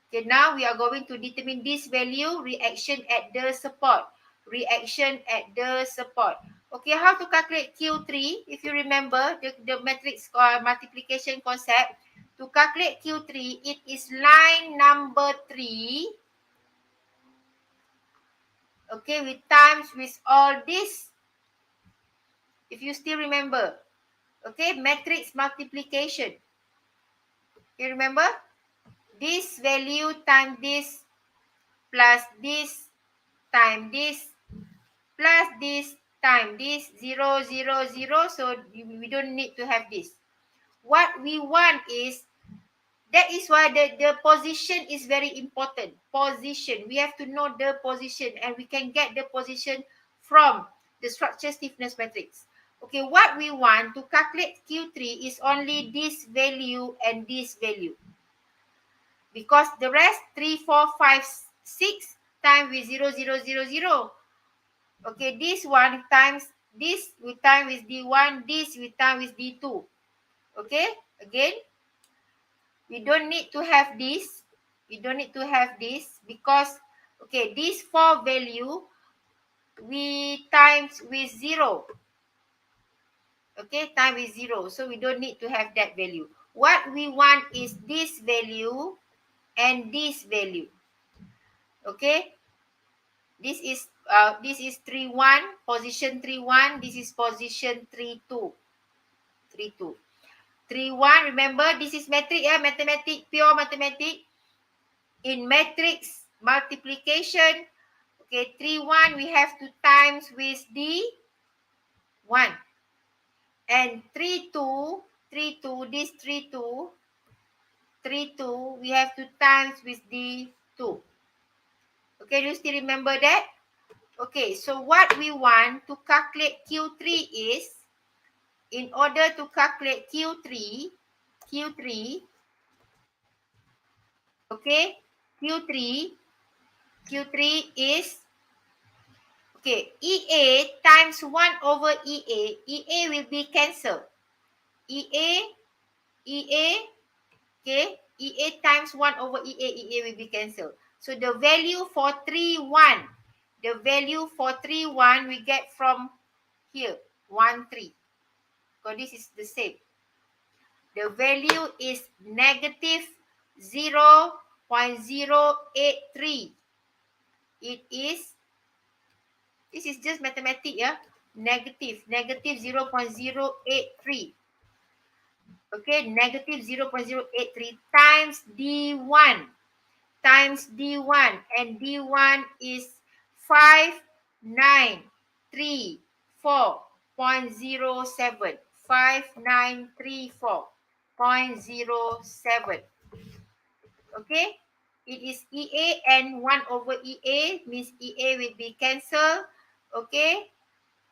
Okay, now we are going to determine this value, reaction at the support. Reaction at the support. Okay, how to calculate Q3? If you remember the matrix multiplication concept, to calculate Q3, it is line number 3. Okay, with times with all this. If you still remember. Okay, matrix multiplication. You remember? This value times this plus this times this plus this time this 0, 0, 0. So we don't need to have this. What we want is, that is why the position is very important. Position. We have to know the position, and we can get the position from the structure stiffness matrix. Okay, what we want to calculate Q3 is only this value and this value. Because the rest 3, 4, 5, 6 times with 0, 0, 0, 0. Okay, this one times this we time with D1, this we time with D2. Okay, again, we don't need to have this. We don't need to have this because, okay, this 4 value, we times with 0. Okay, time with 0. So we don't need to have that value. What we want is this value and this value. Okay, this is 3-1, position 3-1. This is position 3-2. 3-2. 3-1, remember, this is matrix, mathematics, pure mathematics. In matrix multiplication, okay, 3-1, we have to times with the 1. And 3-2, 3-2, this 3-2, 3-2, we have to times with the 2. Okay, do you still remember that? Okay, so what we want to calculate Q3 is, in order to calculate Q3, okay, Q3 is, okay, EA times 1 over EA will be cancelled. EA, okay, EA times 1 over EA will be cancelled. So the value for 3-1, we get from here, 1, 3. So this is the same. The value is negative 0.083. It is, this is just mathematics, yeah. Negative 0.083. Okay, negative 0.083 times D1. And D1 is 5934.07. 5934.07. Okay, it is EA and 1 over EA means EA will be cancelled. Okay,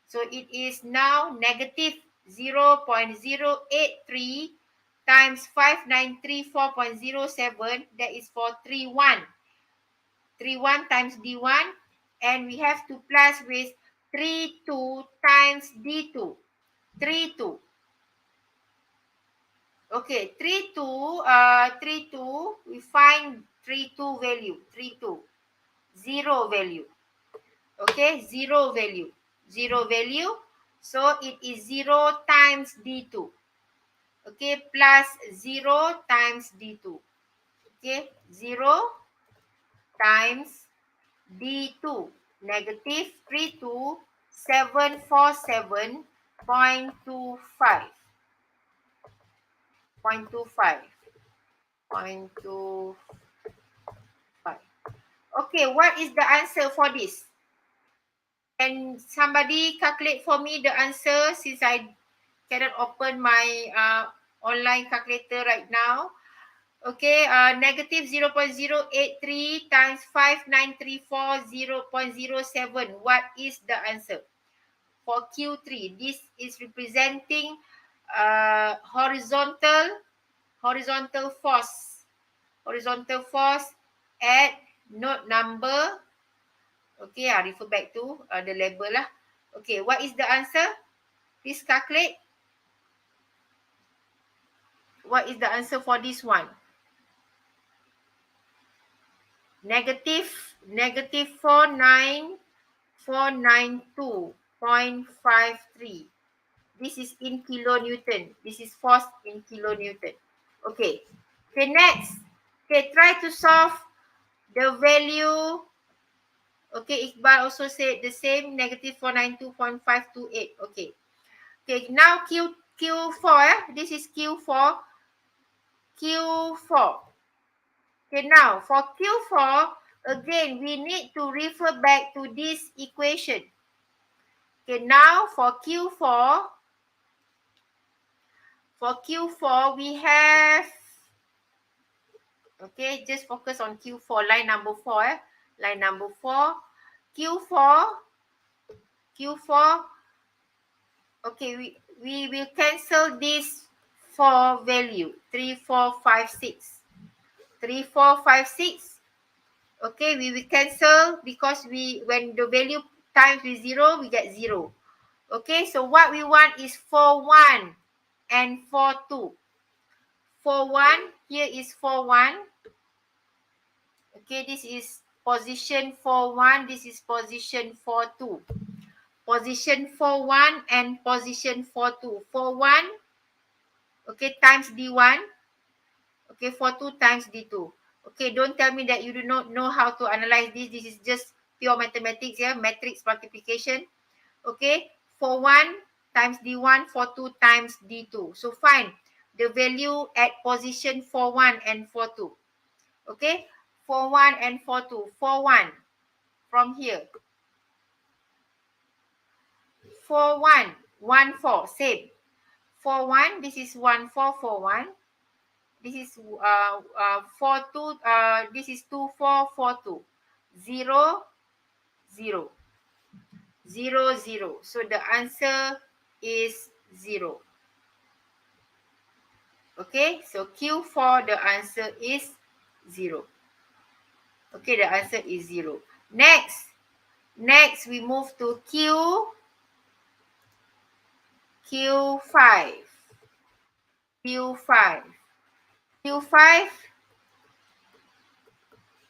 so it is now negative 0.083 times 5934.07. That is for 3-1. 3-1 times D1, and we have to plus with 3-2 times D2. 3-2. Okay, 3-2, we find 3-2 value. 3-2. 0 value. Okay, 0 value. 0 value. So it is 0 times D2. Okay, plus 0 times D2. Okay, 0 times D2. Negative 32747.25. 0.25. Okay, what is the answer for this? Can somebody calculate for me the answer, since I cannot open my online calculator right now? Okay, negative 0.083 times 5934.07. What is the answer for Q3? This is representing horizontal force. Horizontal force at node number. Okay, I refer back to the label lah. Okay, what is the answer? Please calculate. What is the answer for this one? negative 49492.53. This is in kilonewton. This is force in kilonewton. Okay. Okay, next. Okay, try to solve the value. Okay, Iqbal also said the same, negative 492.528. Okay. Okay, now Q4. This is Q4. Q4. Okay, now for Q4, again, we need to refer back to this equation. Okay, now for Q4, we have, okay, just focus on Q4, line number 4. Line number 4, Q4, okay, we will cancel this 4 value, 3, 4, 5, 6. 3, 4, 5, 6. Okay, we will cancel because when the value times with 0, we get 0. Okay, so what we want is 4, 1 and 4, 2. 4, 1, here is 4, 1. Okay, this is position 4, 1. This is position 4, 2. Position 4, 1 and position 4, 2. 4, 1, okay, times D1. Okay, 4, 2 times D2. Okay, don't tell me that you do not know how to analyze this. This is just pure mathematics, yeah, matrix multiplication. Okay, 4, 1 times D1, 4, 2 times D2. So find the value at position 4, 1 and 4, 2. Okay, 4, 1 and 4, 2. 4, 1 from here. 4, 1, 1, 4, same. 4, 1, this is 1, 4, 4, 1. This is 4, 2, this is 2, 4, 4, 2. 0, 0. 0, 0. So the answer is 0. Okay, so Q4, the answer is 0. Okay, the answer is 0. Next, we move to Q5. Q5.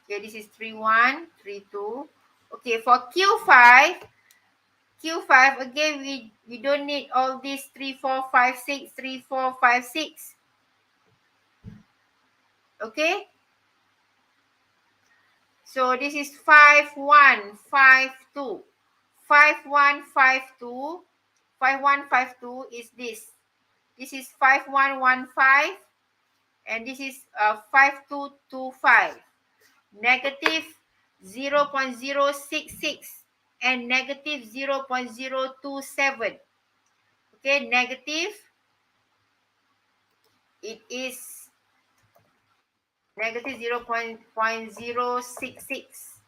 Okay, this is 3, 1, 3, 2. Okay, for Q5, again, we don't need all these 3, 4, 5, 6, 3, 4, 5, 6. Okay? So this is 5, 1, 5, 2. 5, 1, 5, 2. 5, 1, 5, 2 is this. This is 5, 1, 1, 5. And this is 5, 2, 2, 5. Negative 0.066 and negative 0.027. Okay, negative, it is negative 0.066.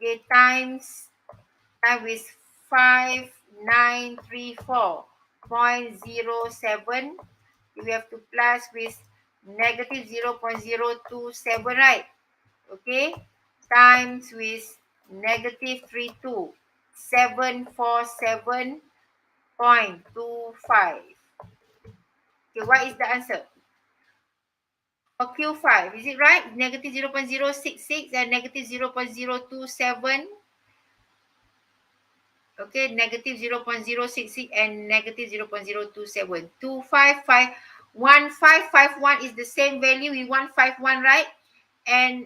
Okay, times with 5934.07. We have to plus with negative 0.027, right? Okay, times with negative 32747.25. Okay, what is the answer? For Q5, is it right? Negative 0.066 and negative 0.027. Okay, negative 0.066 and negative 0.027. 1551 is the same value. We want 51, right? And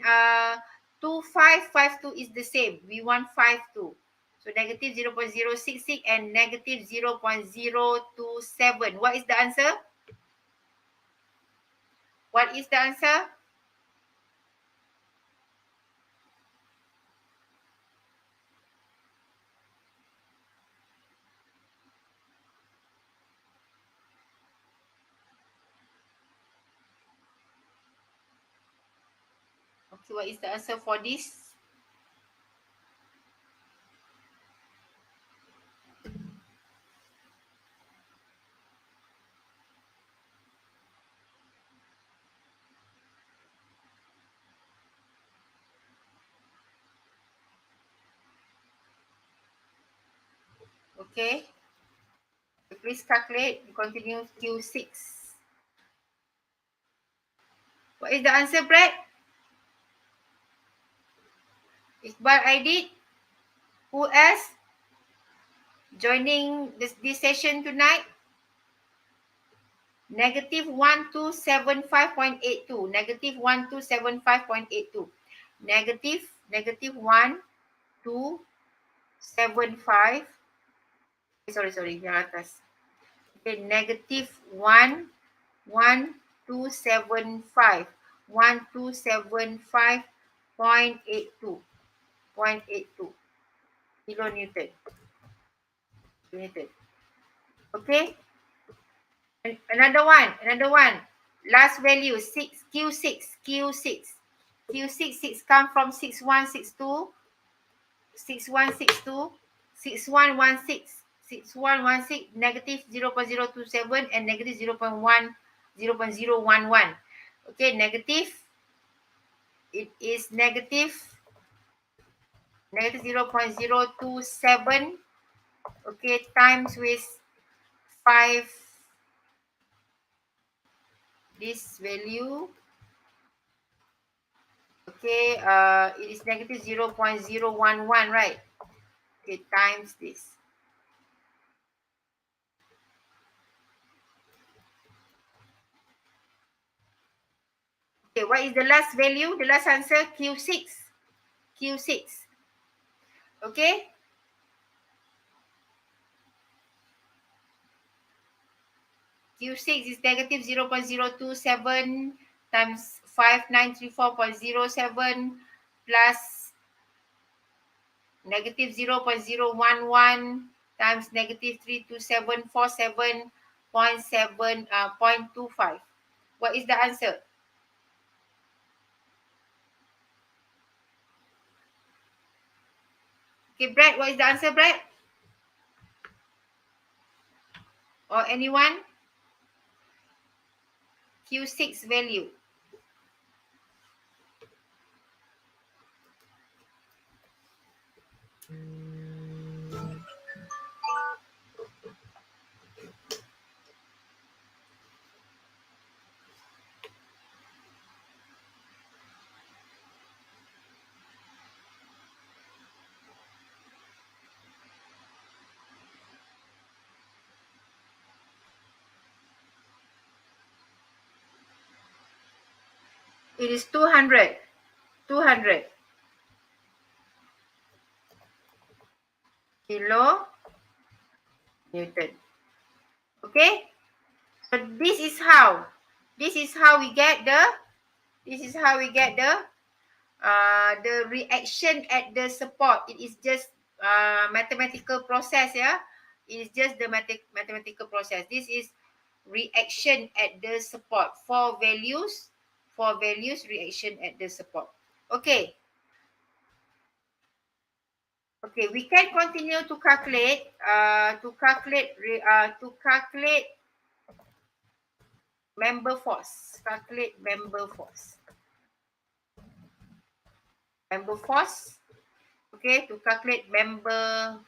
2552 is the same. We want 52. So negative 0.066 and negative 0.027. What is the answer? What is the answer? Okay, what is the answer for this? Okay. Please calculate. Continue Q6. What is the answer, Brad? Iqbal Aidit, who else joining this session tonight? Negative 1275.82. Negative 1275.82. Negative 1275. Sorry, yang atas. Okay, negative 1275. 1275.82. 0.82 kilonewton. Okay. Another one. Last value, Q6. Q6 come from 6162, 6162, 6116, negative 0.027 and negative 0.11. Okay, negative, it is negative 0.027, okay, times with 5, this value, okay, it is negative 0.011, right? Okay, times this. Okay, what is the last value? The last answer, Q6. Okay. Q6 is negative 0.027 times 5934.07 plus negative 0.011 times negative 32747.25. What is the answer? Okay, Brad, what is the answer, Brad? Or anyone? Q6 value. It is 200. 200 kilo Newton. Okay? So this is how we get the reaction at the support. It is just mathematical process, yeah. It is just the mathematical process. This is reaction at the support. Four values, reaction at the support. Okay. Okay, we can continue to calculate member force. Calculate member force. Okay, to calculate member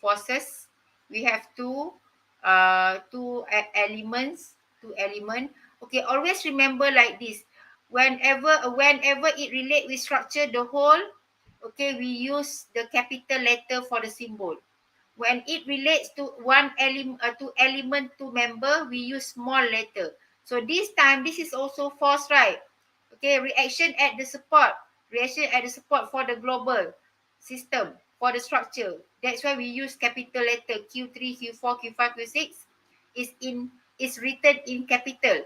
forces, we have two elements. Okay, always remember like this. Whenever it relate with structure, the whole, okay, we use the capital letter for the symbol. When it relates to one element, to member, we use small letter. So this time, this is also force, right? Okay, reaction at the support for the global system, for the structure. That's why we use capital letter. Q3, Q4, Q5, Q6 is written in capital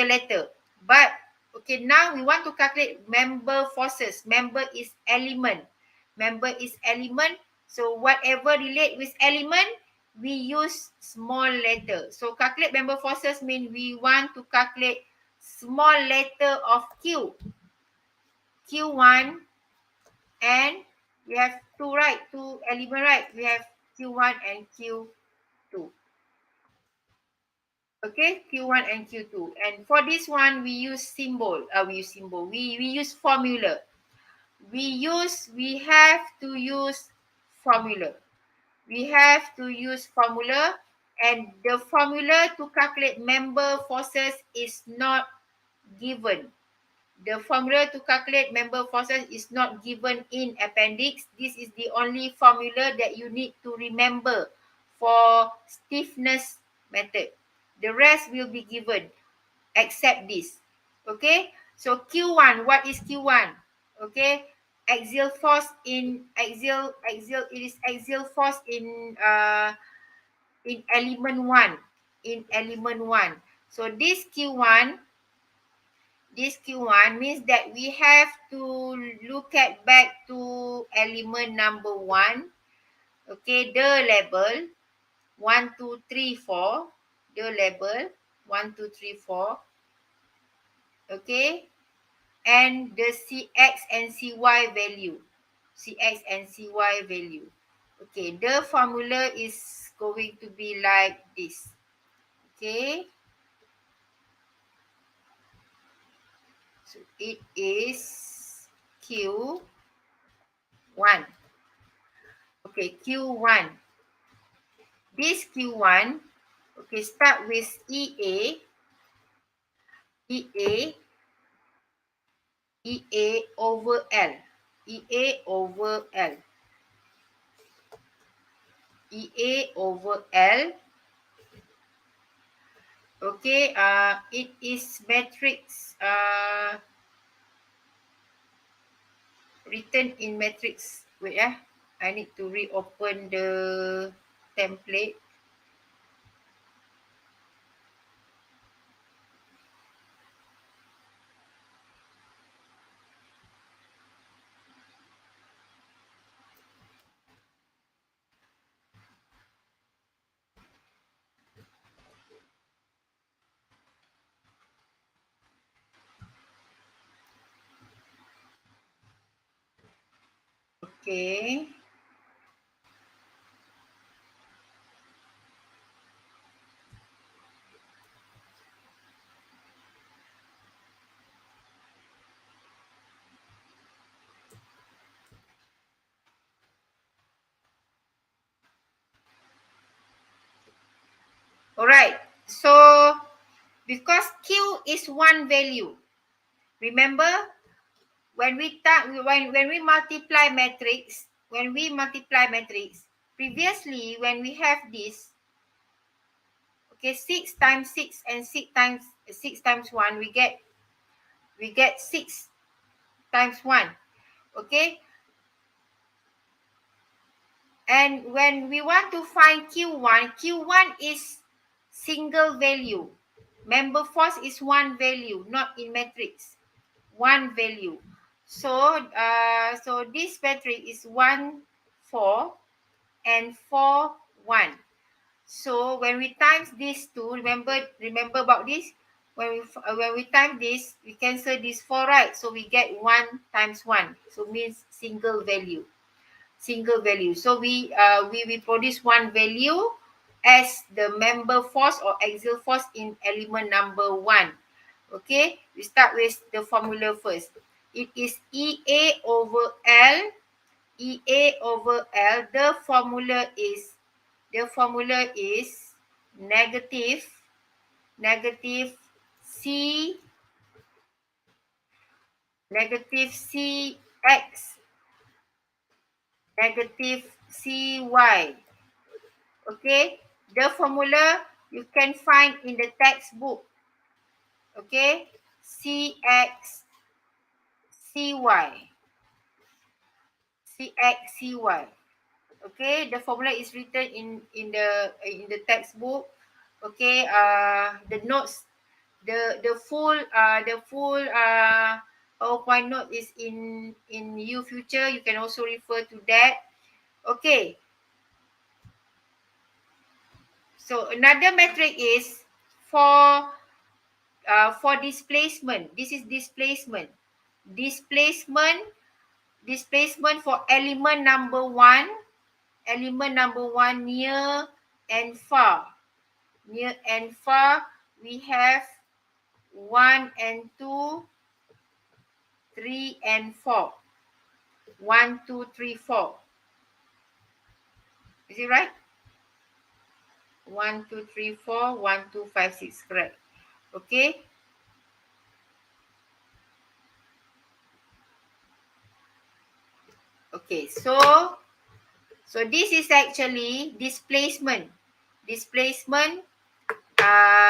letter. But okay, now we want to calculate member forces. Member is element. So whatever relate with element, we use small letter. So calculate member forces mean we want to calculate small letter of Q1, and we have two, right? Two element, right? We have Q1 and Q2. Okay, Q1 and Q2. And for this one, we use symbol. We use formula. We have to use formula. And the formula to calculate member forces is not given. The formula to calculate member forces is not given in appendix. This is the only formula that you need to remember for stiffness method. The rest will be given except this. Okay, so Q1, what is Q1? Okay, axial force in it is axial force in element 1, So this Q1 means that we have to look at back to element number 1. Okay, the level 1, 2, 3, 4. The level 1, 2, 3, 4. Okay, and the Cx and Cy value. Okay, the formula is going to be like this. Okay, so it is Q1. Okay, Q1. This Q1, okay, start with EA over L. EA over L. Okay, it is matrix, written in matrix. Wait, I need to reopen the template. Okay. All right. So because Q is one value, remember when we multiply matrix, previously when we have this, okay, 6 times 6 and 6 times 1, we get 6 times 1. Okay, and when we want to find Q1 is single value. Member force is one value, not in matrix. One value. So so this matrix is 1, 4 and 4, 1. So when we times these two, remember about this. When we time this, we cancel this 4, right? So we get 1 times 1. So means single value. So we produce one value as the member force or axial force in element number 1. Okay, we start with the formula first. It is EA over L. The formula is negative C CX negative CY. Okay, the formula you can find in the textbook. Okay, CX CY. Okay, the formula is written in the textbook. Okay, the notes, the full PowerPoint note is in future. You can also refer to that. Okay, so another metric is for displacement. This is displacement for element number 1. Near and far. We have 1 and 2, 3 and 4. 1, 2, 3, 4. Is it right? 1, 2, 3, 4, 1, 2, 5, 6. Correct. Okay. Okay, so this is actually displacement. Displacement.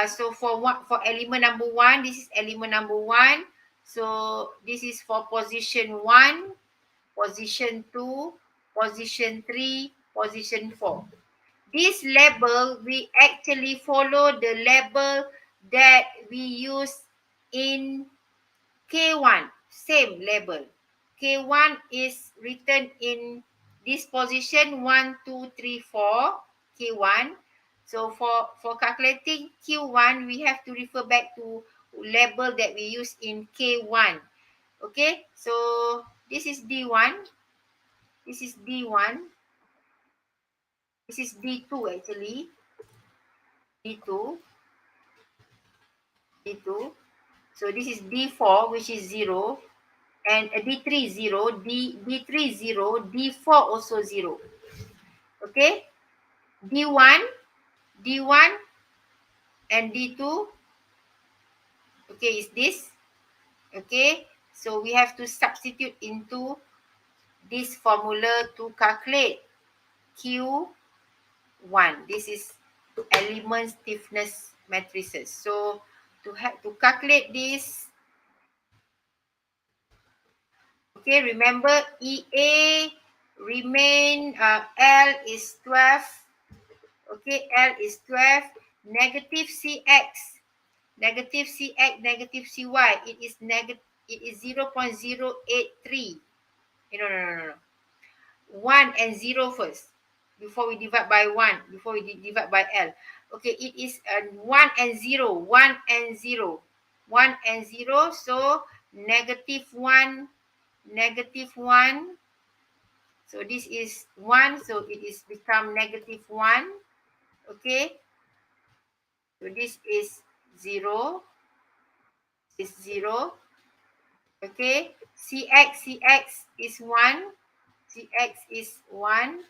So for element number 1, this is element number 1. So this is for position 1, position 2, position 3, position 4. This label, we actually follow the label that we use in K1, same label. K1 is written in this position 1, 2, 3, 4, K1. So for calculating Q1, we have to refer back to label that we use in K1. Okay, so this is D1. This is D1. This is D2 actually. D2. D2. So this is D4, which is 0. And D3 0, D3 0, D4 also 0. Okay, D1, D1 and D2. Okay, is this. Okay, so we have to substitute into this formula to calculate Q1. This is element stiffness matrices. So to calculate this, okay, remember EA remain, L is 12. Okay, L is 12. Negative CX, negative CX, negative CY. It is 0.083. No. 1 and 0 first. Before we divide by 1. Before we divide by L. Okay, it is 1 and 0. 1 and 0. 1 and 0. So, negative 1. Negative 1. So, this is 1. So, it is become negative 1. Okay. So this is 0. Is 0. Okay. CX is 1. CX is 1.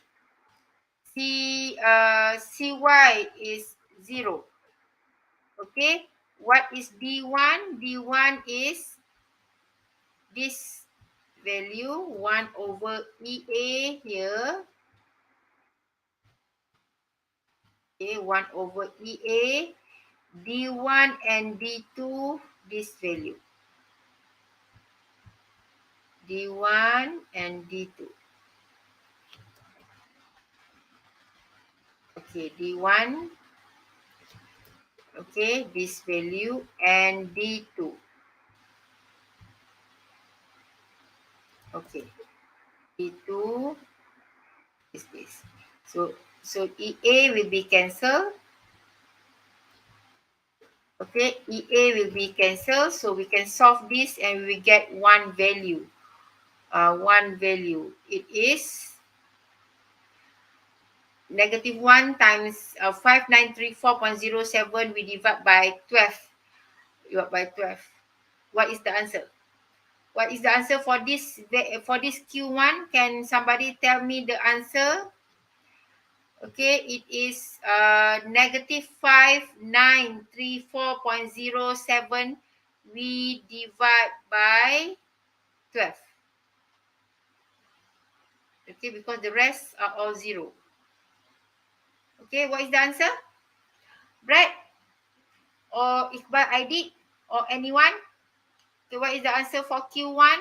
CY is 0. Okay. What is D1? D1 is this value 1 over EA here. Okay, 1 over EA. D1 and D2, this value. D1 and D2. Okay, D1. Okay, this value and D2. Okay, D2 is this. So EA will be cancelled. Okay, EA will be cancelled. So we can solve this and we get one value. One value. It is negative 1 times 5934.07. We divide by 12. Divide by 12. What is the answer? What is the answer for this Q1? Can somebody tell me the answer? Okay, it is negative 5934.07. We divide by 12. Okay, because the rest are all 0. Okay, what is the answer? Brad or Iqbal Aidit or anyone? Okay, what is the answer for Q1?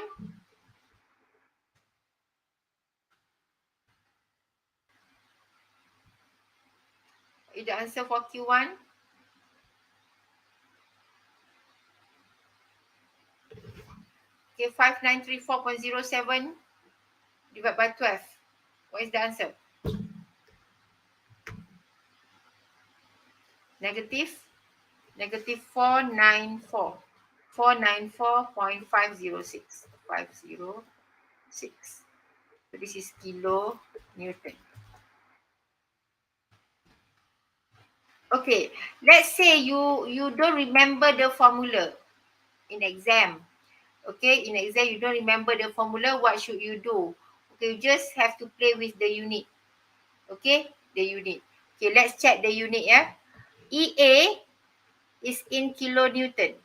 What is the answer for Q1? Okay, 5934.07 divided by 12. What is the answer? Negative 494. 494.506. 506. So this is kilo Newton. Okay, let's say you don't remember the formula in exam. Okay, in exam you don't remember the formula, what should you do? Okay, you just have to play with the unit. Okay, the unit. Okay, let's check the unit, yeah. EA is in kilonewton.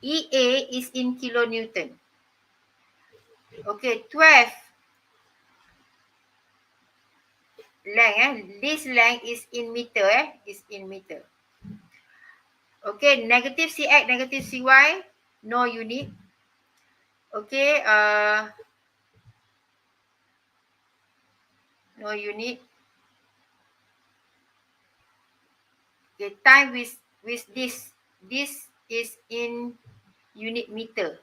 EA is in kilonewton. Okay, 12 length. This length is in meter. Is in meter. Okay, negative CX, negative CY, no unit. Okay, no unit. Okay, time with this is in unit meter.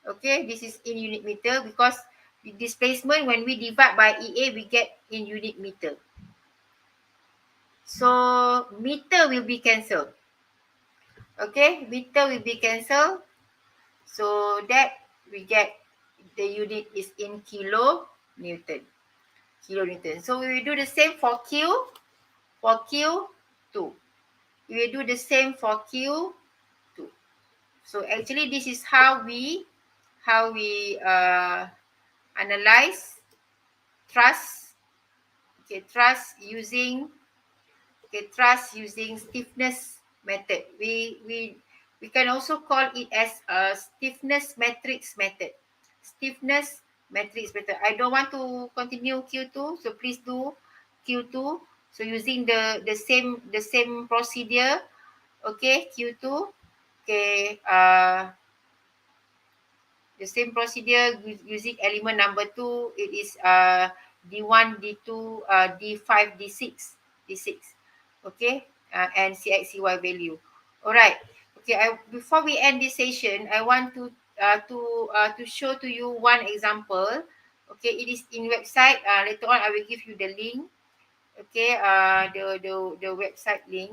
Okay, this is in unit meter because the displacement when we divide by EA we get in unit meter. So meter will be cancelled. Okay, meter will be cancelled. So that we get the unit is in kilo Newton. Kilonewton. So we will do the same for Q2. We will do the same for Q2. So actually this is how we analyze thrust. Okay, thrust using stiffness method. We can also call it as a stiffness matrix method. Stiffness matrix method. I don't want to continue Q2, so please do Q2. So using the same procedure. Okay, Q2. Okay, the same procedure using element number 2. It is D1, D2, D5, D6, D6. Okay, and CXCY value. All right. Okay, before we end this session, I want to show to you one example. Okay, it is in website. Later on, I will give you the link. Okay, the website link.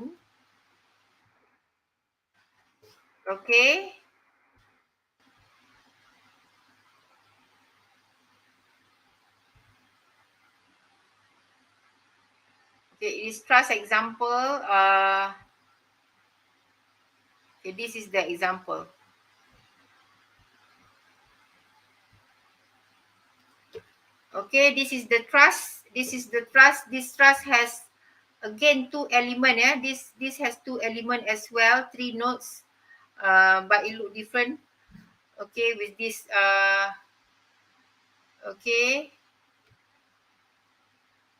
Okay. Okay, it is trust example. Okay, this is the example. Okay, this is the trust. This is the trust. This trust has again two element. Yeah, this has two element as well. Three nodes, but it look different. Okay, with this. Okay.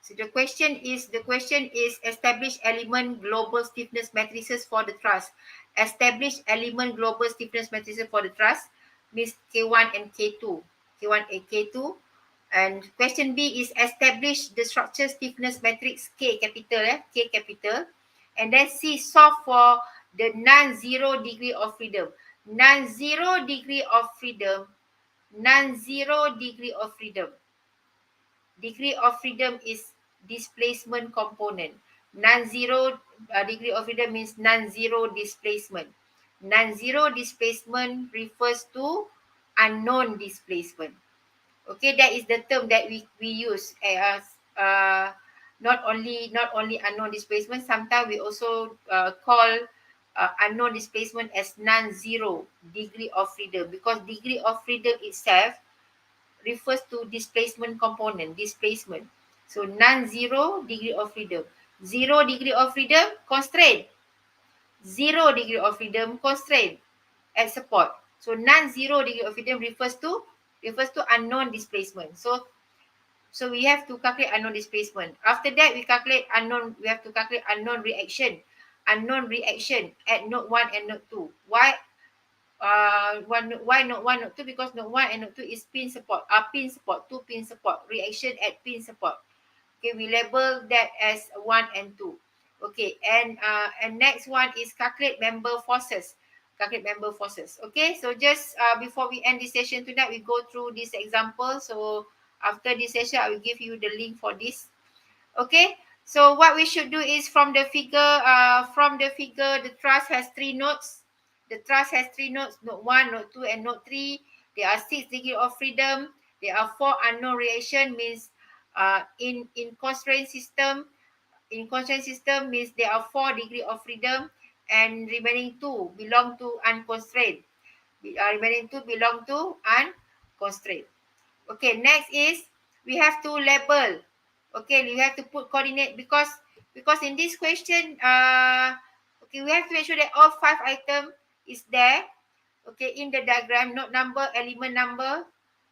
So the question is establish element global stiffness matrices for the truss. Establish element global stiffness matrices for the truss means K1 and K2. K1 and K2. And question B is establish the structure stiffness matrix K capital, K capital. And then C, solve for the non-zero degree of freedom. Non-zero degree of freedom. Non-zero degree of freedom. Degree of freedom is displacement component. Non-zero degree of freedom means non-zero displacement. Non-zero displacement refers to unknown displacement. Okay, that is the term that we use as not only unknown displacement. Sometimes we also call unknown displacement as non-zero degree of freedom, because degree of freedom itself refers to displacement component, displacement. So non-zero degree of freedom. 0 degree of freedom, constraint. 0 degree of freedom, constraint at support. So non-zero degree of freedom refers to unknown displacement. So we have to calculate unknown displacement. After that, we have to calculate unknown reaction. Unknown reaction at node 1 and node 2. Why why not 1, not 2? Because node 1 and node 2 is pin support, pin support, 2 pin support, reaction at pin support. Okay, we label that as 1 and 2. Okay, and next one is calculate member forces. Calculate member forces. Okay, so just before we end this session tonight, we go through this example. So after this session, I will give you the link for this. Okay, so what we should do is from the figure, the truss has 3 nodes. The truss has 3 nodes, node 1, node 2, and node 3. There are 6 degrees of freedom. There are 4 unknown reaction, means in constraint system. In constraint system means there are 4 degrees of freedom, and remaining 2 belong to unconstrained. Remaining 2 belong to unconstrained. Okay, next is we have to label. Okay, we have to put coordinate because in this question, okay, we have to make sure that all 5 items is there. Okay, in the diagram, node number, element number,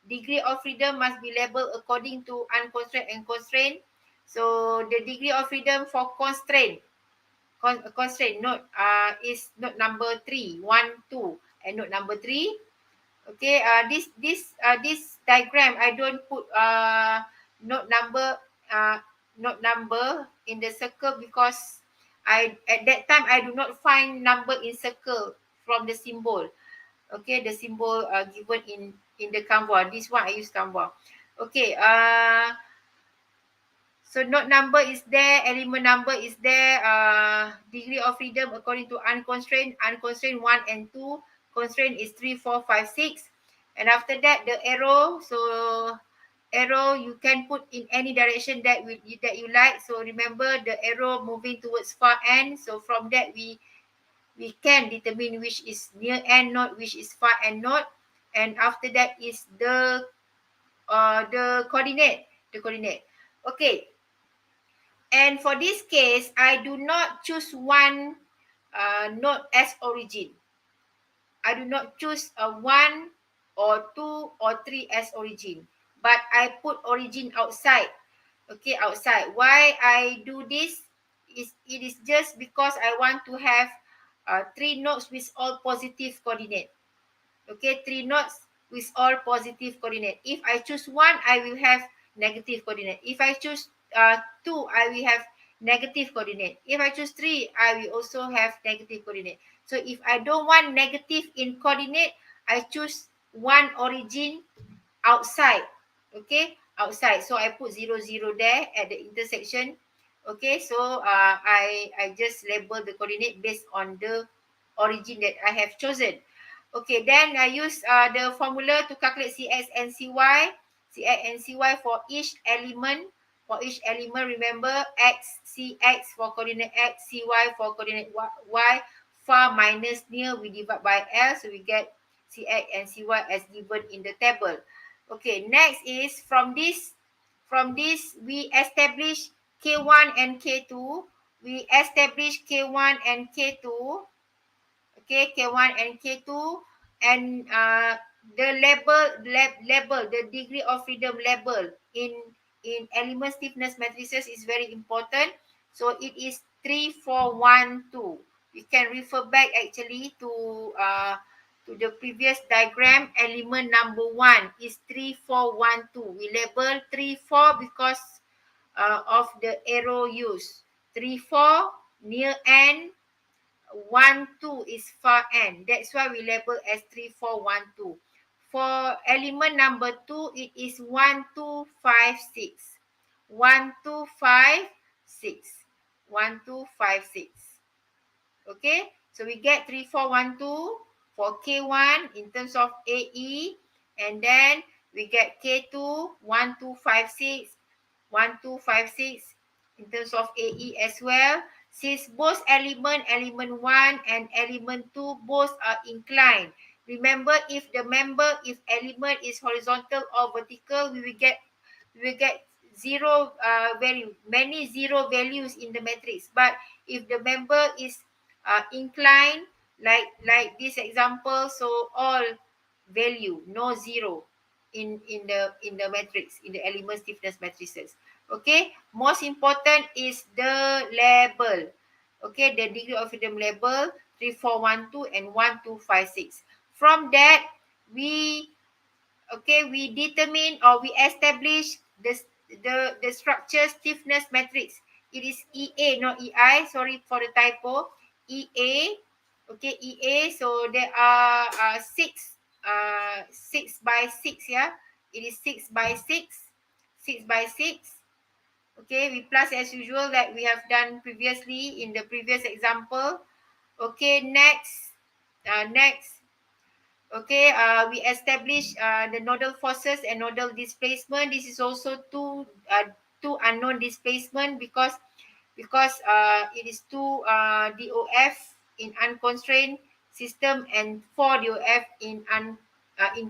degree of freedom must be labeled according to unconstrained and constrained. So the degree of freedom for constraint note is note number 3, 1, 2, and note number 3. Okay, this diagram I don't put note number uh, note number in the circle because I at that time I do not find number in circle from the symbol. Okay, the symbol given in the Canva. This one I use Canva. Okay, so note number is there, element number is there, degree of freedom according to unconstrained, 1 and 2, constraint is 3, 4, 5, 6. And after that, the arrow, so arrow you can put in any direction that you like. So remember the arrow moving towards far end. So from that we can determine which is near end node, which is far end node. And after that is the coordinate, Okay, and for this case, I do not choose one node as origin. I do not choose a 1 or 2 or 3 as origin, but I put origin outside. Okay, outside. Why I do this is it is just because I want to have 3 nodes with all positive coordinate. Okay, 3 nodes with all positive coordinate. If I choose 1, I will have negative coordinate. If I choose 2, I will have negative coordinate. If I choose 3, I will also have negative coordinate. So if I don't want negative in coordinate, I choose one origin outside. Okay, outside. So I put 0, 0 there at the intersection. Okay, so I just label the coordinate based on the origin that I have chosen. Okay, then I use the formula to calculate Cx and Cy. Cx and Cy for each element. For each element, remember x, Cx for coordinate x, Cy for coordinate y. Far minus near, we divide by L. So we get Cx and Cy as given in the table. Okay, next is from this we establish K1 and K2. We establish K1 and K2. Okay, K1 and K2, and the label, the degree of freedom label in element stiffness matrices is very important. So it is 3, 4, 1, 2. We can refer back actually to the previous diagram. Element number 1 is 3, 4, 1, 2. We label 3, 4 because of the arrow use. 3, 4 near end, 1, 2 is far end. That's why we label as 3, 4, 1, 2. For element number 2, it is 1, 2, 5, 6. 1, 2, 5, 6. 1, 2, 5, 6. Okay, so we get 3, 4, 1, 2 for K1 in terms of AE. And then we get K2, 1, 2, 5, 6. 1, 2, 5, 6 in terms of AE as well. Since both element 1 and element 2 both are inclined. Remember, if element is horizontal or vertical, we will get zero value, many zero values in the matrix. But if the member is inclined, like this example, so all value, no zero in the matrix, in the element stiffness matrices. Okay, most important is the label. Okay, the degree of freedom label 3, 4, 1, 2 and 1, 2, 5, 6. From that, we determine or we establish the structure stiffness matrix. It is EA, not EI. Sorry for the typo. EA. Okay, EA. So there are 6 by 6. Yeah, it is 6 by 6. 6 by 6. Okay, we plus as usual that we have done previously in the previous example. Okay, next. Okay, we establish the nodal forces and nodal displacement. This is also two unknown displacement because it is 2 DOF in unconstrained system and 4 DOF in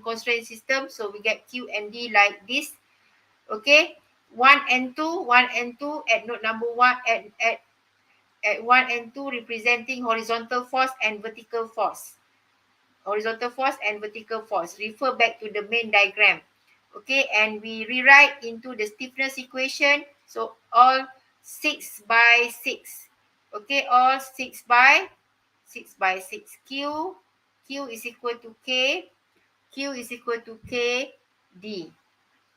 constrained system. So we get Q and D like this. Okay, 1 and 2 at node number 1 at 1 and 2 representing horizontal force and vertical force. Horizontal force and vertical force. Refer back to the main diagram. Okay, and we rewrite into the stiffness equation. So all 6 by 6. Okay, all 6 by 6 by 6. Q is equal to K. Q is equal to KD.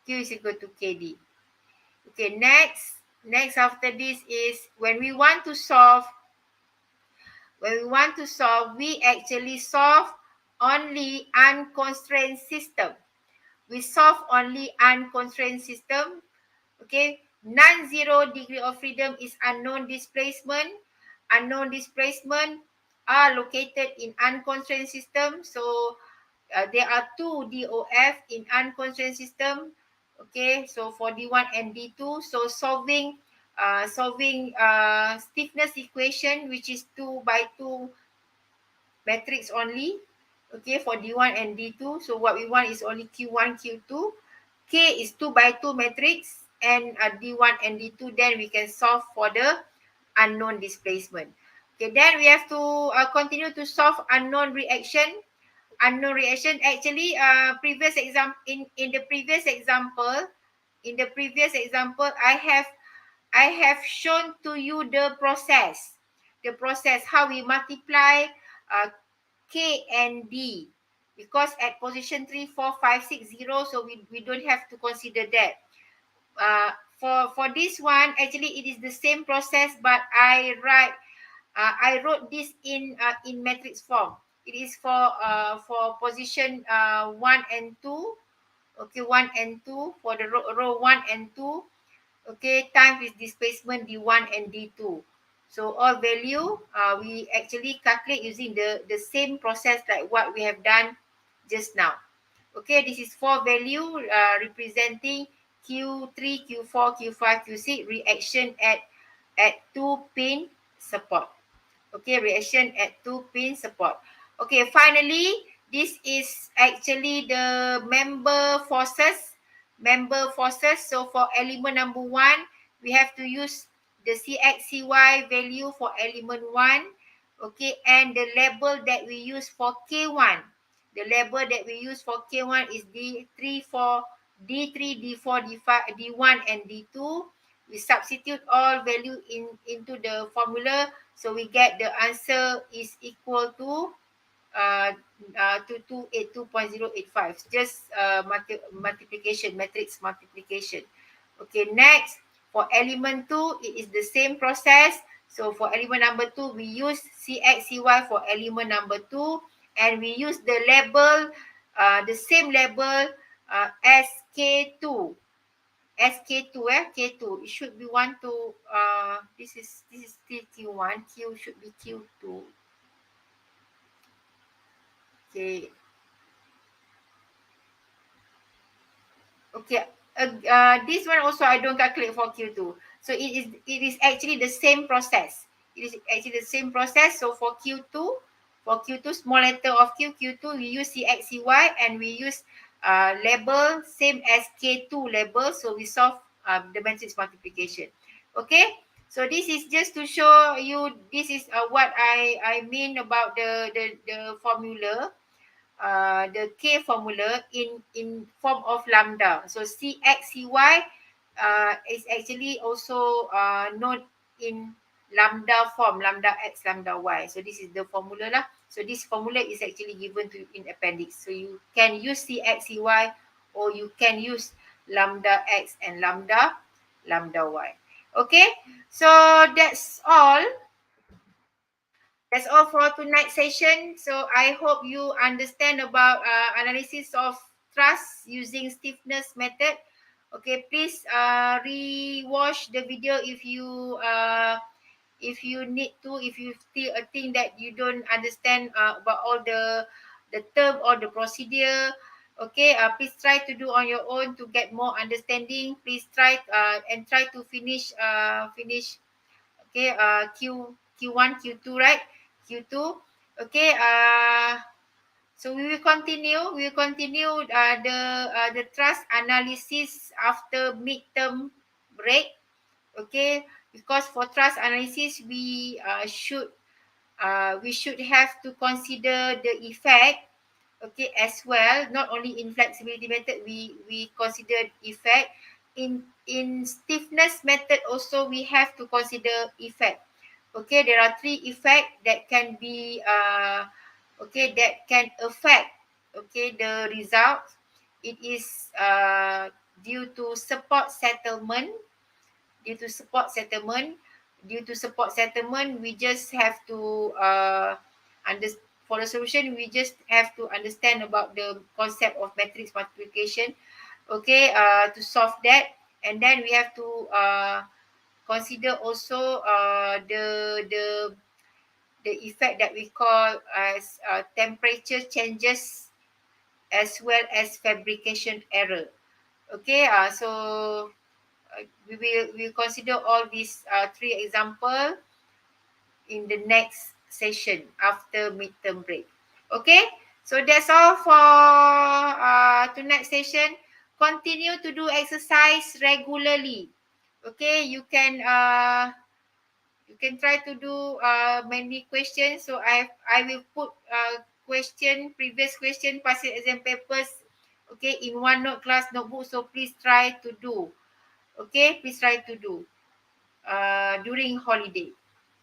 Q is equal to KD. Okay, next after this is when we want to solve, we actually solve only unconstrained system. We solve only unconstrained system. Okay, non-zero degree of freedom is unknown displacement. Unknown displacement are located in unconstrained system. So there are two DOF in unconstrained system. Okay, so for D1 and D2, so solving stiffness equation, which is 2 by 2 matrix only. Okay, for D1 and D2, so what we want is only Q1, Q2. K is 2 by 2 matrix, and D1 and D2, then we can solve for the unknown displacement. Okay, then we have to continue to solve unknown reaction. Unknown reaction, actually previous example, in the previous example, I have shown to you the process how we multiply uh, K and D, because at position 3, 4, 5, 6, 0, so we don't have to consider that. For this one, actually it is the same process, but I wrote this in matrix form. It is for position 1 and 2. Okay, 1 and 2 for the row 1 and 2. Okay, time is displacement D1 and D2. So all value we actually calculate using the same process like what we have done just now. Okay, this is 4 value representing Q3, Q4, Q5, Q6 reaction at 2 pin support. Okay, reaction at 2 pin support. Okay, finally, this is actually the member forces. So for element number 1, we have to use the CXCY value for element 1. Okay, and the label that we use for K1. The label that we use for K1 is D3, D3, D4, D5, D1, and D2. We substitute all value into the formula. So we get the answer is equal to 2282.085. Just multiplication, matrix multiplication. Okay, next for element 2, it is the same process. So for element number 2, we use CXCY for element number 2, and we use the label, the same label as K2. SK2 K2, it should be 1 to this is still Q1, Q should be Q2. Okay. Okay. This one also I don't calculate for Q2. So it is actually the same process. It is actually the same process. So for Q2, small letter of Q2, we use CXCY, and we use label same as K2 label. So we solve the matrix multiplication. Okay. So this is just to show you, this is what I mean about the formula. The K formula in form of lambda. So CXCY is actually also known in lambda form, lambda X, lambda Y. So this is the formula lah. So this formula is actually given to you in appendix. So you can use CXCY, or you can use lambda X and lambda Y. Okay, so that's all. That's all for tonight's session. So I hope you understand about analysis of TRUSS using stiffness method. Okay, please re-watch the video if you need to, if you still think that you don't understand about all the term or the procedure. Okay, please try to do on your own to get more understanding. Please try and try to finish. Okay, Q1, Q2, right? Q2. Okay, so we will continue. The TRUSS analysis after midterm break. Okay, because for TRUSS analysis, we should have to consider the effect Okay, as well, not only in flexibility method, we consider effect. In stiffness method also, we have to consider effect. Okay, there are three effects that can be that can affect the results. It is due to support settlement. Due to support settlement, we just have to under for the solution, we just have to understand about the concept of matrix multiplication. Okay, to solve that, and then we have to consider also the effect that we call as temperature changes, as well as fabrication error. Okay, so we will consider all these three example in the next session after midterm break. Okay, so that's all for tonight's session. Continue to do exercise regularly. Okay, you can try to do many questions. So I will put previous question, past exam papers, okay, in OneNote class notebook. So please try to do. Okay, please try to do during holiday.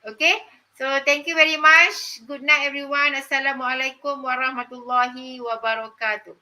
Okay, so thank you very much. Good night, everyone. Assalamualaikum warahmatullahi wabarakatuh.